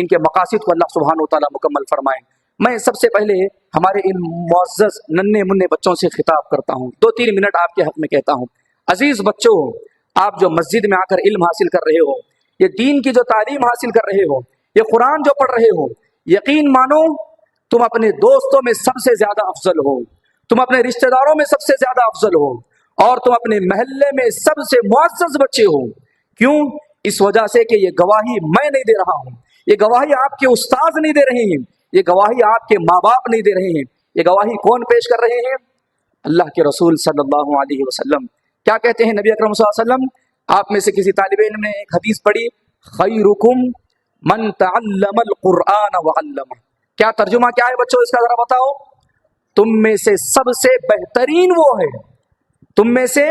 کے مقاصد کو اللہ سبحانہ و تعالیٰ مکمل فرمائیں۔ میں سب سے پہلے ہمارے ان معزز ننھے منھے بچوں سے خطاب کرتا ہوں، 2-3 منٹ آپ کے حق میں کہتا ہوں۔ عزیز بچوں، آپ جو مسجد میں آ کر علم حاصل کر رہے ہو، یہ دین کی جو تعلیم حاصل کر رہے ہو، یہ قرآن جو پڑھ رہے ہو، یقین مانو تم اپنے دوستوں میں سب سے زیادہ افضل ہو، تم اپنے رشتہ داروں میں سب سے زیادہ افضل ہو، اور تم اپنے محلے میں سب سے معزز بچے ہو۔ کیوں؟ اس وجہ سے کہ یہ گواہی میں نہیں دے رہا ہوں، یہ گواہی آپ کے استاد نہیں دے رہے ہیں، یہ گواہی آپ کے ماں باپ نہیں دے رہے ہیں، یہ گواہی کون پیش کر رہے ہیں؟ اللہ کے رسول صلی اللہ علیہ وسلم۔ کیا کہتے ہیں نبی اکرم صلی اللہ علیہ وسلم؟ آپ میں سے کسی طالب علم نے ایک حدیث پڑھی، خیرکم من تعلم القرآن وعلمہ۔ کیا ترجمہ کیا ہے بچوں اس کا ذرا بتاؤ؟ تم میں سے سب سے بہترین وہ ہے، تم میں سے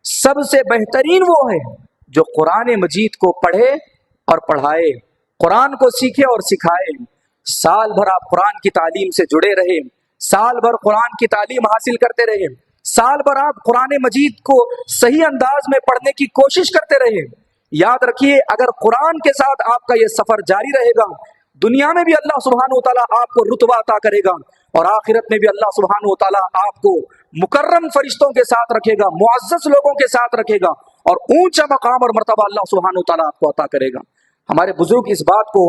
سب سے بہترین وہ ہے جو قرآن مجید کو پڑھے اور پڑھائے، قرآن کو سیکھے اور سکھائے۔ سال بھر آپ قرآن کی تعلیم سے جڑے رہے، سال بھر قرآن کی تعلیم حاصل کرتے رہے، سال بھر آپ قرآن مجید کو صحیح انداز میں پڑھنے کی کوشش کرتے رہے۔ یاد رکھیے، اگر قرآن کے ساتھ آپ کا یہ سفر جاری رہے گا، دنیا میں بھی اللہ سبحانہ و تعالیٰ آپ کو رتبہ عطا کرے گا اور آخرت میں بھی اللہ سبحانہ و تعالیٰ آپ کو مکرم فرشتوں کے ساتھ رکھے گا، معزز لوگوں کے ساتھ رکھے گا اور اونچا مقام اور مرتبہ اللہ سبحانہ و تعالیٰ آپ کو عطا کرے گا۔ ہمارے بزرگ اس بات کو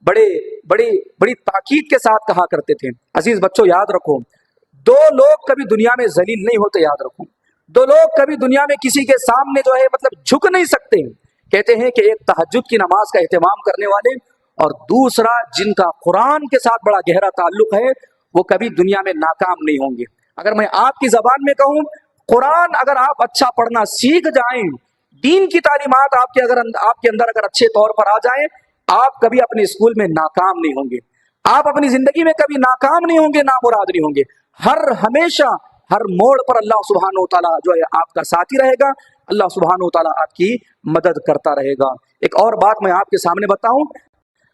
بڑی تاکید کے ساتھ کہا کرتے تھے۔ عزیز بچوں، یاد رکھو، 2 لوگ کبھی دنیا میں ذلیل نہیں ہوتے، یاد رکھو، 2 لوگ کبھی دنیا میں کسی کے سامنے جو ہے جھک نہیں سکتے۔ کہتے ہیں کہ ایک تہجد کی نماز کا اہتمام کرنے والے اور دوسرا جن کا قرآن کے ساتھ بڑا گہرا تعلق ہے، وہ کبھی دنیا میں ناکام نہیں ہوں گے۔ اگر میں آپ کی زبان میں کہوں، قرآن اگر آپ اچھا پڑھنا سیکھ جائیں، دین کی تعلیمات آپ کے اندر اگر اچھے طور پر آ جائیں، آپ کبھی اپنے اسکول میں ناکام نہیں ہوں گے، آپ اپنی زندگی میں کبھی ناکام نہیں ہوں گے، نامراد نہیں ہوں گے۔ ہمیشہ ہر موڑ پر اللہ سبحانہ و تعالیٰ جو ہے آپ کا ساتھی رہے گا، اللہ سبحانہ و تعالیٰ آپ کی مدد کرتا رہے گا۔ ایک اور بات میں آپ کے سامنے بتاؤں،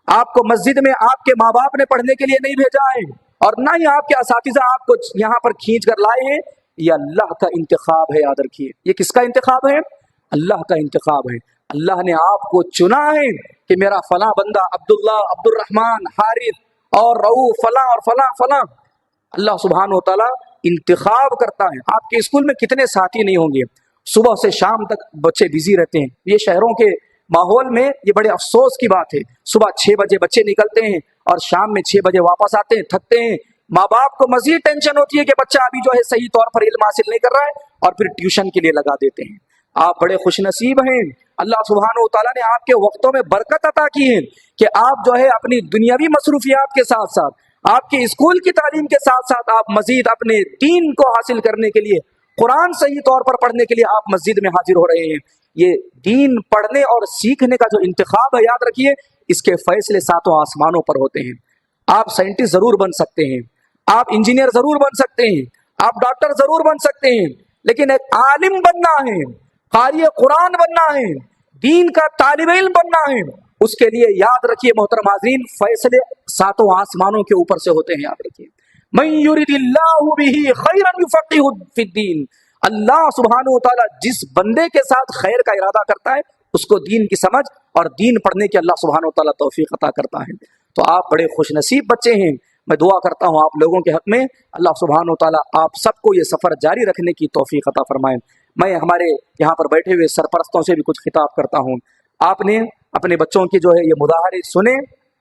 آپ کو مسجد میں آپ کے ماں باپ نے پڑھنے کے لیے نہیں بھیجا ہے اور نہ ہی آپ کے اساتذہ آپ کو یہاں پر کھینچ کر لائے ہیں، یہ اللہ کا انتخاب ہے، یاد رکھیے۔ یہ کس کا انتخاب ہے؟ اللہ کا انتخاب ہے۔ اللہ نے آپ کو چنا ہے کہ میرا فلاں بندہ عبداللہ، عبد الرحمن، حارث اور رؤوف فلاں اور فلاں فلاں۔ اللہ سبحانہ و تعالیٰ انتخاب کرتا ہے۔ آپ کے اسکول میں کتنے ساتھی نہیں ہوں گے، صبح سے شام تک بچے بزی رہتے ہیں۔ یہ شہروں کے ماحول میں یہ بڑے افسوس کی بات ہے، صبح 6 بجے بچے نکلتے ہیں اور شام میں 6 بجے واپس آتے ہیں، تھکتے ہیں۔ ماں باپ کو مزید ٹینشن ہوتی ہے کہ بچہ ابھی جو ہے صحیح طور پر علم حاصل نہیں کر رہا ہے اور پھر ٹیوشن کے لیے لگا دیتے ہیں۔ آپ بڑے خوش نصیب ہیں، اللہ سبحانہ و تعالیٰ نے آپ کے وقتوں میں برکت عطا کی ہے کہ آپ جو ہے اپنی دنیاوی مصروفیات کے ساتھ ساتھ، آپ کے اسکول کی تعلیم کے ساتھ ساتھ، آپ مزید اپنے دین کو حاصل کرنے کے لیے قرآن صحیح طور پر پڑھنے کے لیے آپ مسجد میں حاضر ہو رہے ہیں. یہ دین پڑھنے اور سیکھنے کا جو انتخاب ہے، یاد رکھیے اس کے فیصلے ساتوں آسمانوں پر ہوتے ہیں. آپ سائنٹسٹ ضرور بن سکتے ہیں، آپ انجینئر ضرور بن سکتے ہیں، آپ ڈاکٹر ضرور بن سکتے ہیں، لیکن ایک عالم بننا ہے، قاری قرآن بننا ہے، دین کا طالب علم بننا ہے، اس کے لیے یاد رکھیے محترم حاضرین، فیصلے ساتوں آسمانوں کے اوپر سے ہوتے ہیں. یاد رکھیے من یرید اللہ بہ خیرا یفقہہ فی الدین. اللہ سبحانہ و تعالیٰ جس بندے کے ساتھ خیر کا ارادہ کرتا ہے اس کو دین کی سمجھ اور دین پڑھنے کی اللہ سبحانہ و تعالیٰ توفیق عطا کرتا ہے. تو آپ بڑے خوش نصیب بچے ہیں. میں دعا کرتا ہوں آپ لوگوں کے حق میں اللہ سبحانہ و تعالیٰ آپ سب کو یہ سفر جاری رکھنے کی توفیق عطا فرمائے. میں ہمارے یہاں پر بیٹھے ہوئے سرپرستوں سے بھی کچھ خطاب کرتا ہوں. آپ نے اپنے بچوں کی جو ہے یہ مظاہرے سنے،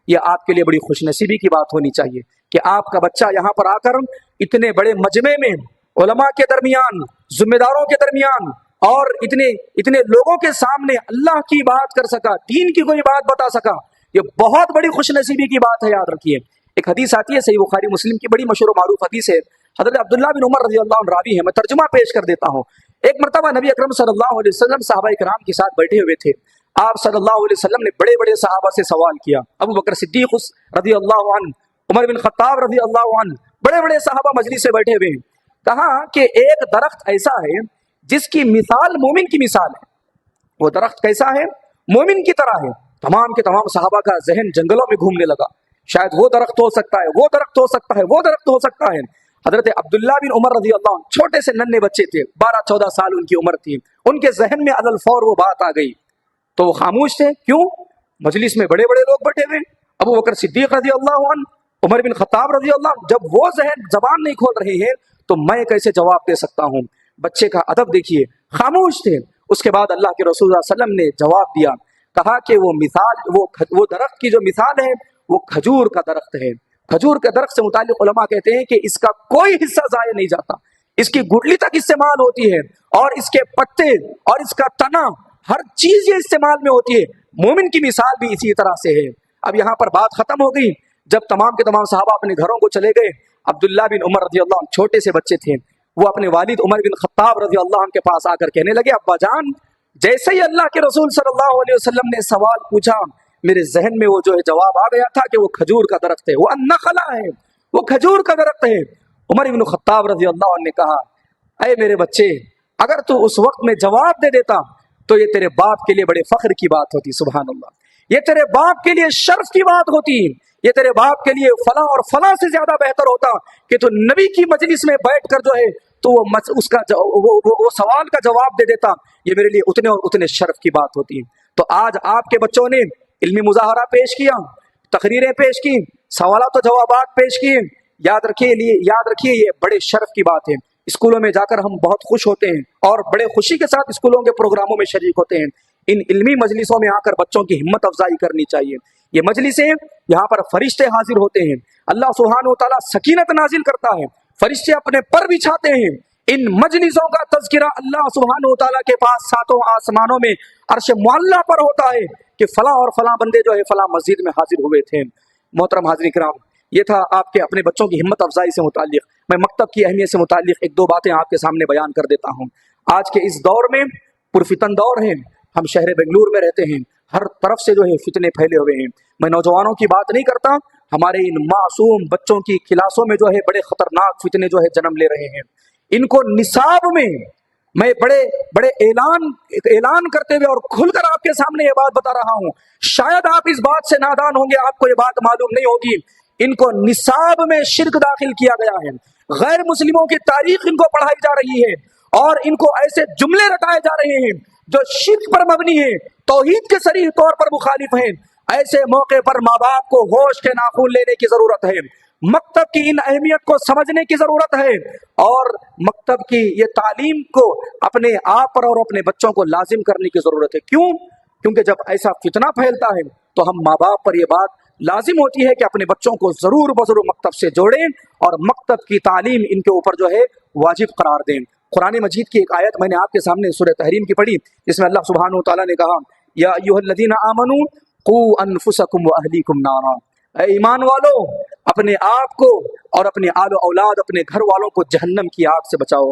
یہ آپ کے لیے بڑی خوش نصیبی کی بات ہونی چاہیے کہ آپ کا بچہ یہاں پر آ کر اتنے بڑے مجمع میں علماء کے درمیان، ذمہ داروں کے درمیان اور اتنے لوگوں کے سامنے اللہ کی بات کر سکا، دین کی کوئی بات بتا سکا. یہ بہت بڑی خوش نصیبی کی بات ہے. یاد رکھیے ایک حدیث آتی ہے صحیح بخاری مسلم کی، بڑی مشہور و معروف حدیث ہے. حضرت عبداللہ بن عمر رضی اللہ عنہ راوی ہے. میں ترجمہ پیش کر دیتا ہوں. ایک مرتبہ نبی اکرم صلی اللہ علیہ وسلم صحابہ کرام کے ساتھ بیٹھے ہوئے تھے. آپ صلی اللہ علیہ وسلم نے بڑے بڑے صحابہ سے سوال کیا. ابو بکر صدیق رضی اللہ عنہ، عمر بن خطاب رضی اللہ عنہ، بڑے بڑے صحابہ مجلس سے بیٹھے ہوئے ہیں. کہا کہ ایک درخت ایسا ہے جس کی مثال مومن کی مثال ہے. وہ درخت کیسا ہے؟ مومن کی طرح ہے. تمام کے تمام صحابہ کا ذہن جنگلوں میں گھومنے لگا. شاید وہ درخت ہو سکتا ہے، وہ درخت ہو سکتا ہے، وہ درخت ہو سکتا ہے. حضرت عبداللہ بن عمر رضی اللہ عنہ چھوٹے سے ننھے بچے تھے، 12-14 سال ان کی عمر تھی. ان کے ذہن میں علی الفور وہ بات آ گئی تو وہ خاموش تھے. کیوں؟ مجلس میں بڑے بڑے لوگ بیٹھے ہوئے، ابو بکر صدیق رضی اللہ عنہ، عمر بن خطاب رضی اللہ عنہ. جب وہ ذہن زبان نہیں کھول رہے ہیں تو میں کیسے جواب دے سکتا ہوں؟ بچے کا ادب دیکھیے، خاموش تھے. اس کے بعد اللہ کے رسول صلی اللہ علیہ وسلم نے جواب دیا. کہا کہ وہ مثال، وہ درخت کی جو مثال ہے وہ کھجور کا درخت ہے. کھجور کے درخت سے متعلق علماء کہتے ہیں کہ اس کا کوئی حصہ ضائع نہیں جاتا، اس کی گٹلی تک استعمال ہوتی ہے اور اس کے پتے اور اس کا تنا، ہر چیز یہ استعمال میں ہوتی ہے. مومن کی مثال بھی اسی طرح سے ہے. اب یہاں پر بات ختم ہو گئی. جب تمام کے تمام صحابہ اپنے گھروں کو چلے گئے، عبداللہ بن عمر رضی اللہ عنہ چھوٹے سے بچے تھے، وہ اپنے والد عمر بن خطاب رضی اللہ عنہ کے پاس آ کر کہنے لگے، ابا جان، جیسے ہی اللہ کے رسول صلی اللہ علیہ وسلم نے سوال پوچھا میرے ذہن میں وہ جو ہے جواب آ گیا تھا کہ وہ کھجور کا درخت ہے، وہ النخلا ہے، وہ کھجور کا درخت ہے. عمر بن خطاب رضی اللہ عنہ نے کہا، اے میرے بچے، اگر تو اس وقت میں جواب دے دیتا تو یہ تیرے باپ کے لیے بڑے فخر کی بات ہوتی. سبحان اللہ، یہ تیرے باپ کے لیے شرف کی بات ہوتی، یہ تیرے باپ کے لیے فلاں اور فلاں سے زیادہ بہتر ہوتا کہ تو نبی کی مجلس میں بیٹھ کر جو ہے تو اس کا وہ سوال کا جواب دے دیتا. یہ میرے لیے اتنے اور اتنے شرف کی بات ہوتی. تو آج آپ کے بچوں نے علمی مظاہرہ پیش کیا، تقریریں پیش کی، سوالات و جوابات پیش کیے. یاد رکھیے یہ بڑے شرف کی بات ہے. اسکولوں میں جا کر ہم بہت خوش ہوتے ہیں اور بڑے خوشی کے ساتھ اسکولوں کے پروگراموں میں شریک ہوتے ہیں. ان علمی مجلسوں میں آ کر بچوں کی ہمت افزائی کرنی چاہیے. یہ مجلسیں، یہاں پر فرشتے حاضر ہوتے ہیں، اللہ سبحانہ و تعالیٰ سکینت نازل کرتا ہے، فرشتے اپنے پر بچھاتے ہیں. ان مجلسوں کا تذکرہ اللہ سبحانہ و تعالیٰ کے پاس ساتوں آسمانوں میں عرش معلیٰ پر ہوتا ہے کہ فلاں اور فلاں بندے جو ہے فلاں مسجد میں حاضر ہوئے تھے. محترم حاضرین کرام، یہ تھا آپ کے اپنے بچوں کی ہمت افزائی سے متعلق. میں مکتب کی اہمیت سے متعلق ایک دو باتیں آپ کے سامنے بیان کر دیتا ہوں. آج کے اس دور میں پرفتن دور ہے. ہم شہر بنگلور میں رہتے ہیں، ہر طرف سے جو ہے فتنے پھیلے ہوئے ہیں. میں نوجوانوں کی بات نہیں کرتا، ہمارے ان معصوم بچوں کی کلاسوں میں جو ہے بڑے خطرناک فتنے جو ہے جنم لے رہے ہیں. ان کو نصاب میں بڑے اعلان کرتے ہوئے اور کھل کر آپ کے سامنے یہ بات بتا رہا ہوں. شاید آپ اس بات سے نادان ہوں گے، آپ کو یہ بات معلوم نہیں ہوگی. ان کو نصاب میں شرک داخل کیا گیا ہے، غیر مسلموں کی تاریخ ان کو پڑھائی جا رہی ہے اور ان کو ایسے جملے رٹائے جا رہے ہیں جو شرک پر مبنی ہیں، توحید کے صریح طور پر مخالف ہیں. ایسے موقع پر ماں باپ کو ہوش کے ناخن لینے کی ضرورت ہے، مکتب کی ان اہمیت کو سمجھنے کی ضرورت ہے اور مکتب کی یہ تعلیم کو اپنے آپ پر اور اپنے بچوں کو لازم کرنے کی ضرورت ہے. کیوں؟ کیونکہ جب ایسا فتنہ پھیلتا ہے تو ہم ماں باپ پر یہ بات لازم ہوتی ہے کہ اپنے بچوں کو ضرور بضرور مکتب سے جوڑیں اور مکتب کی تعلیم ان کے اوپر جو ہے واجب قرار دیں. قرآن مجید کی ایک آیت میں نے آپ کے سامنے سورہ تحریم کی پڑھی، جس میں اللہ سبحانہ و تعالیٰ نے کہا، یا ایھا الذین آمنوا قوا انفسکم واہلیکم نارا، اے ایمان والو اپنے آپ کو اور اپنے آل و اولاد، اپنے گھر والوں کو جہنم کی آگ سے بچاؤ.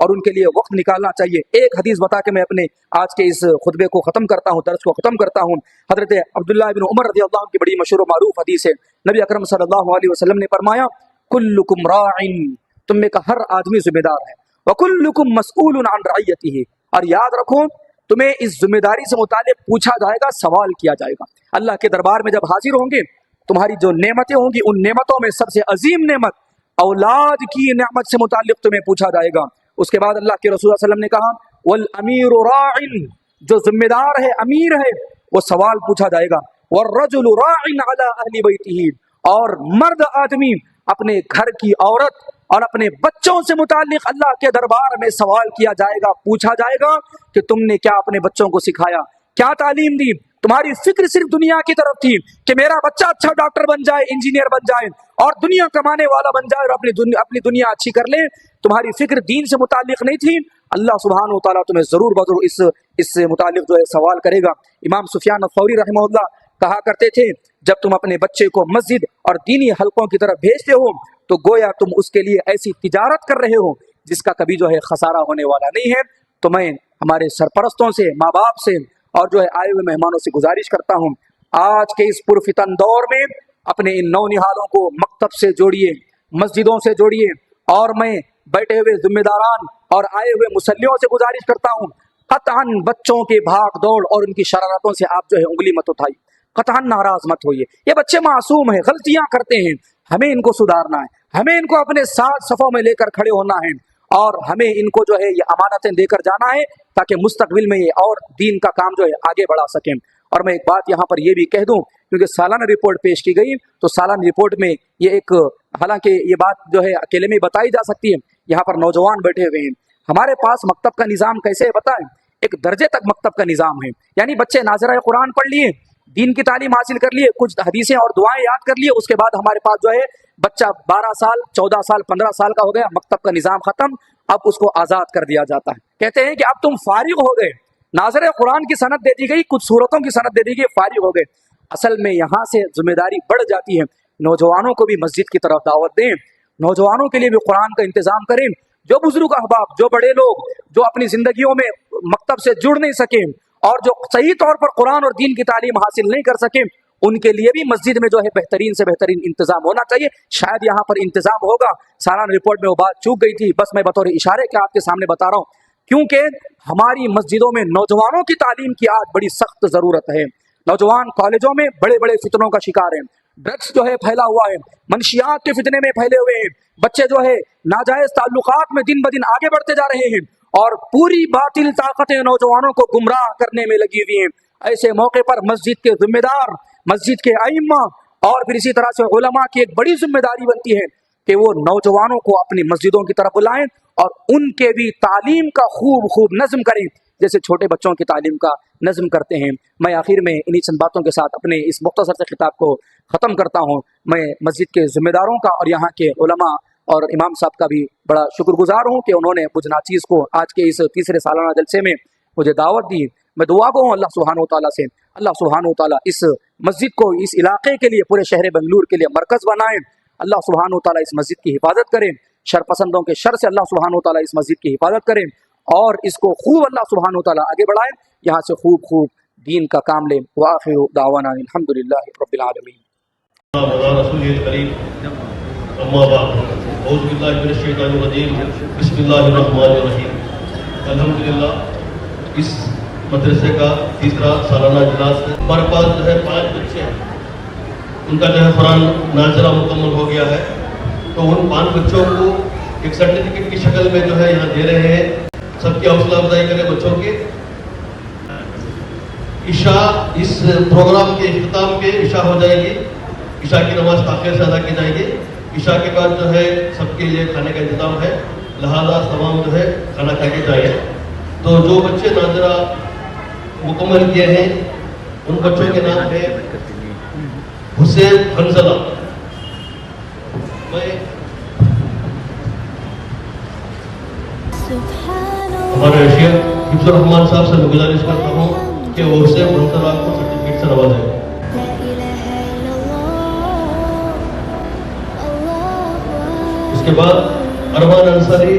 اور ان کے لیے وقت نکالنا چاہیے. ایک حدیث بتا کے میں اپنے آج کے اس خطبے کو ختم کرتا ہوں, درس کو ختم کرتا ہوں. حضرت عبداللہ بن عمر رضی اللہ عنہ کی بڑی مشہور و معروف حدیث ہے. نبی اکرم صلی اللہ علیہ وسلم نے فرمایا کلکم راعٍ, تم میں کا ہر آدمی ذمہ دار ہے, وکلکم مسئول عن رعیتہ, اور یاد رکھو تمہیں اس ذمہ داری سے متعلق پوچھا جائے گا, سوال کیا جائے گا. اللہ کے دربار میں جب حاضر ہوں گے تمہاری جو نعمتیں ہوں گی ان نعمتوں میں سب سے عظیم نعمت اولاد کی نعمت سے متعلق تمہیں پوچھا جائے گا. اس کے بعد اللہ کے رسول صلی اللہ علیہ وسلم نے کہا والامیر راع, جو ذمہ دار ہے امیر ہے وہ سوال پوچھا جائے گا. والرجل راع علی اہل بیتہ, اور مرد آدمی اپنے گھر کی عورت اور اپنے بچوں سے متعلق اللہ کے دربار میں سوال کیا جائے گا, پوچھا جائے گا کہ تم نے کیا اپنے بچوں کو سکھایا, کیا تعلیم دی. تمہاری فکر صرف دنیا کی طرف تھی کہ میرا بچہ اچھا ڈاکٹر بن جائے, انجینئر بن جائے اور دنیا کمانے والا بن جائے اور اپنی دنیا اچھی کر لے. تمہاری فکر دین سے متعلق نہیں تھی. اللہ سبحانہ و تعالیٰ تمہیں ضرور بضرور اس سے متعلق جو ہے سوال کرے گا. امام سفیان الثوری رحمہ اللہ کہا کرتے تھے جب تم اپنے بچے کو مسجد اور دینی حلقوں کی طرف بھیجتے ہو تو گویا تم اس کے لیے ایسی تجارت کر رہے ہو جس کا کبھی جو ہے خسارہ ہونے والا نہیں ہے. تو میں ہمارے سرپرستوں سے, ماں باپ سے اور جو ہے آئے ہوئے مہمانوں سے گزارش کرتا ہوں آج کے اس پرفتن دور میں اپنے ان نونہالوں کو مکتب سے جوڑیے, مسجدوں سے جوڑیے, اور میں بیٹھے ہوئے ذمہ داران اور آئے ہوئے مسلیوں سے گزارش کرتا ہوں قطعاً بچوں کے بھاگ دوڑ اور ان کی شرارتوں سے آپ جو ہے انگلی مت اٹھائیے, قطعاً ناراض مت ہوئیے. یہ بچے معصوم ہیں, غلطیاں کرتے ہیں, ہمیں ان کو سدھارنا ہے, ہمیں ان کو اپنے ساتھ صفوں میں لے کر کھڑے ہونا ہے اور ہمیں ان کو جو ہے یہ امانتیں دے کر جانا ہے تاکہ مستقبل میں یہ اور دین کا کام جو ہے آگے بڑھا سکیں. اور میں ایک بات یہاں پر یہ بھی کہہ دوں کیونکہ سالانہ رپورٹ پیش کی گئی تو سالانہ رپورٹ میں یہ ایک, حالانکہ یہ بات جو ہے اکیلے میں بتائی جا سکتی ہے, یہاں پر نوجوان بیٹھے ہوئے ہیں. ہمارے پاس مکتب کا نظام کیسے ہے بتائیں, ایک درجے تک مکتب کا نظام ہے, یعنی بچے ناظرہ قرآن پڑھ لیے, دین کی تعلیم حاصل کر لیے, کچھ حدیثیں اور دعائیں یاد کر لیے, اس کے بعد ہمارے پاس جو ہے بچہ 12 سال 14 سال 15 سال کا ہو گیا, مکتب کا نظام ختم, اب اس کو آزاد کر دیا جاتا ہے. کہتے ہیں کہ اب تم فارغ ہو گئے, ناظر قرآن کی سند دے دی گئی, کچھ صورتوں کی سند دے دی گئی, فارغ ہو گئے. اصل میں یہاں سے ذمہ داری بڑھ جاتی ہے. نوجوانوں کو بھی مسجد کی طرف دعوت دیں, نوجوانوں کے لیے بھی قرآن کا انتظام کریں. جو بزرگ احباب, جو بڑے لوگ جو اپنی زندگیوں میں مکتب سے جڑ نہیں سکے اور جو صحیح طور پر قرآن اور دین کی تعلیم حاصل نہیں کر سکے, ان کے لیے بھی مسجد میں جو ہے بہترین سے بہترین انتظام ہونا چاہیے. شاید یہاں پر انتظام ہوگا, سالانہ رپورٹ میں وہ بات چوک گئی تھی, بس میں بطور اشارے کے آپ کے سامنے بتا رہا ہوں کیونکہ ہماری مسجدوں میں نوجوانوں کی تعلیم کی آج بڑی سخت ضرورت ہے. نوجوان کالجوں میں بڑے بڑے فتنوں کا شکار ہیں, ڈرگس جو ہے پھیلا ہوا ہے, منشیات کے فتنے میں پھیلے ہوئے ہیں, بچے جو ہے ناجائز تعلقات میں دن بدن آگے بڑھتے جا رہے ہیں اور پوری باطل طاقتیں نوجوانوں کو گمراہ کرنے میں لگی ہوئی ہیں. ایسے موقع پر مسجد کے ذمہ دار, مسجد کے ائمہ اور پھر اسی طرح سے علماء کی ایک بڑی ذمہ داری بنتی ہے کہ وہ نوجوانوں کو اپنی مسجدوں کی طرف بلائیں اور ان کے بھی تعلیم کا خوب نظم کریں جیسے چھوٹے بچوں کی تعلیم کا نظم کرتے ہیں. میں آخر میں انہی چند باتوں کے ساتھ اپنے اس مختصر سے خطاب کو ختم کرتا ہوں. میں مسجد کے ذمہ داروں کا اور یہاں کے علماء اور امام صاحب کا بھی بڑا شکر گزار ہوں کہ انہوں نے مجھ ناچیز کو آج کے اس تیسرے سالانہ جلسے میں مجھے دعوت دی. میں دعا گو ہوں اللہ سبحانہ و تعالیٰ سے, اللہ سبحانہ و تعالیٰ اس مسجد کو اس علاقے کے لیے, پورے شہر بنگلور کے لیے مرکز بنائیں. اللہ سبحانہ و تعالیٰ اس مسجد کی حفاظت کریں, شر پسندوں کے شر سے اللہ سبحانہ و تعالیٰ اس مسجد کی حفاظت کریں اور اس کو خوب اللہ سبحانہ و تعالیٰ آگے بڑھائیں, یہاں سے خوب دین کا کام لیں. وآخر دعوانا الحمدللہ رب العالمین. اما بعد اعوذ باللہ من الشیطان الرجیم بسم اللہ الرحمن الرحیم. الحمدللہ اس مدرسے کا تیسرا سالانہ اجلاس ہے. ہمارے پاس جو ہے 5 بچے ہیں, ان کا جو ہے قرآن ناظرہ مکمل ہو گیا ہے, تو ان 5 بچوں کو ایک سرٹیفکیٹ کی شکل میں جو ہے یہاں دے رہے ہیں. سب کی حوصلہ افزائی کریں بچوں کے. عشاء اس پروگرام کے اختتام کے عشاء ہو جائے گی, عشاء کی نماز تاخیر سے ادا کی جائے گی. عشاء کے بعد جو ہے سب کے لیے کھانے کا انتظام ہے, لہذا تمام جو ہے کھانا کھا کے جائیں. تو جو بچے ناظرہ مکمل کیے ہیں ان بچوں کے نام ہے حسین حنزلہ. میں ہمارے شیخ حفظ الرحمان صاحب سے گزارش کرتا ہوں کہ وہ حسین حنزلہ کو سرٹیفکیٹ سے نوازیں. اس کے بعد ارمان انصاری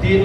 3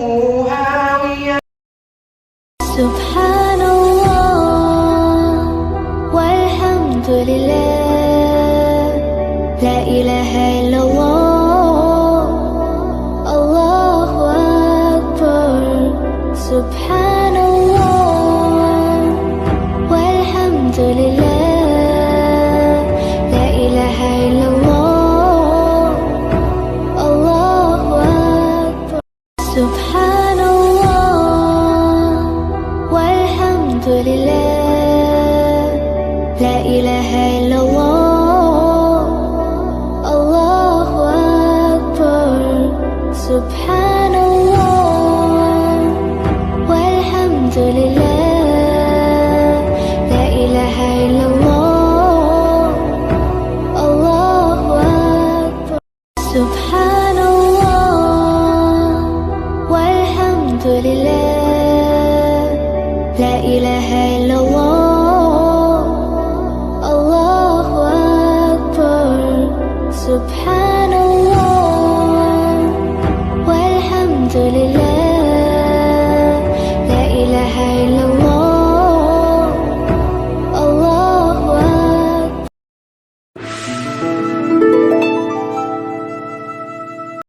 هاوية سبحان الله والحمد لله لا إله إلا الله الله أكبر سبحان الله والحمد لله لا إله إلا الله الله أكبر سبحان الله والحمد لله لا إله إلا الله الله أكبر سبحان الله والحمد لله لا إله إلا الله الله أكبر سبحان الله والحمد لله لا إله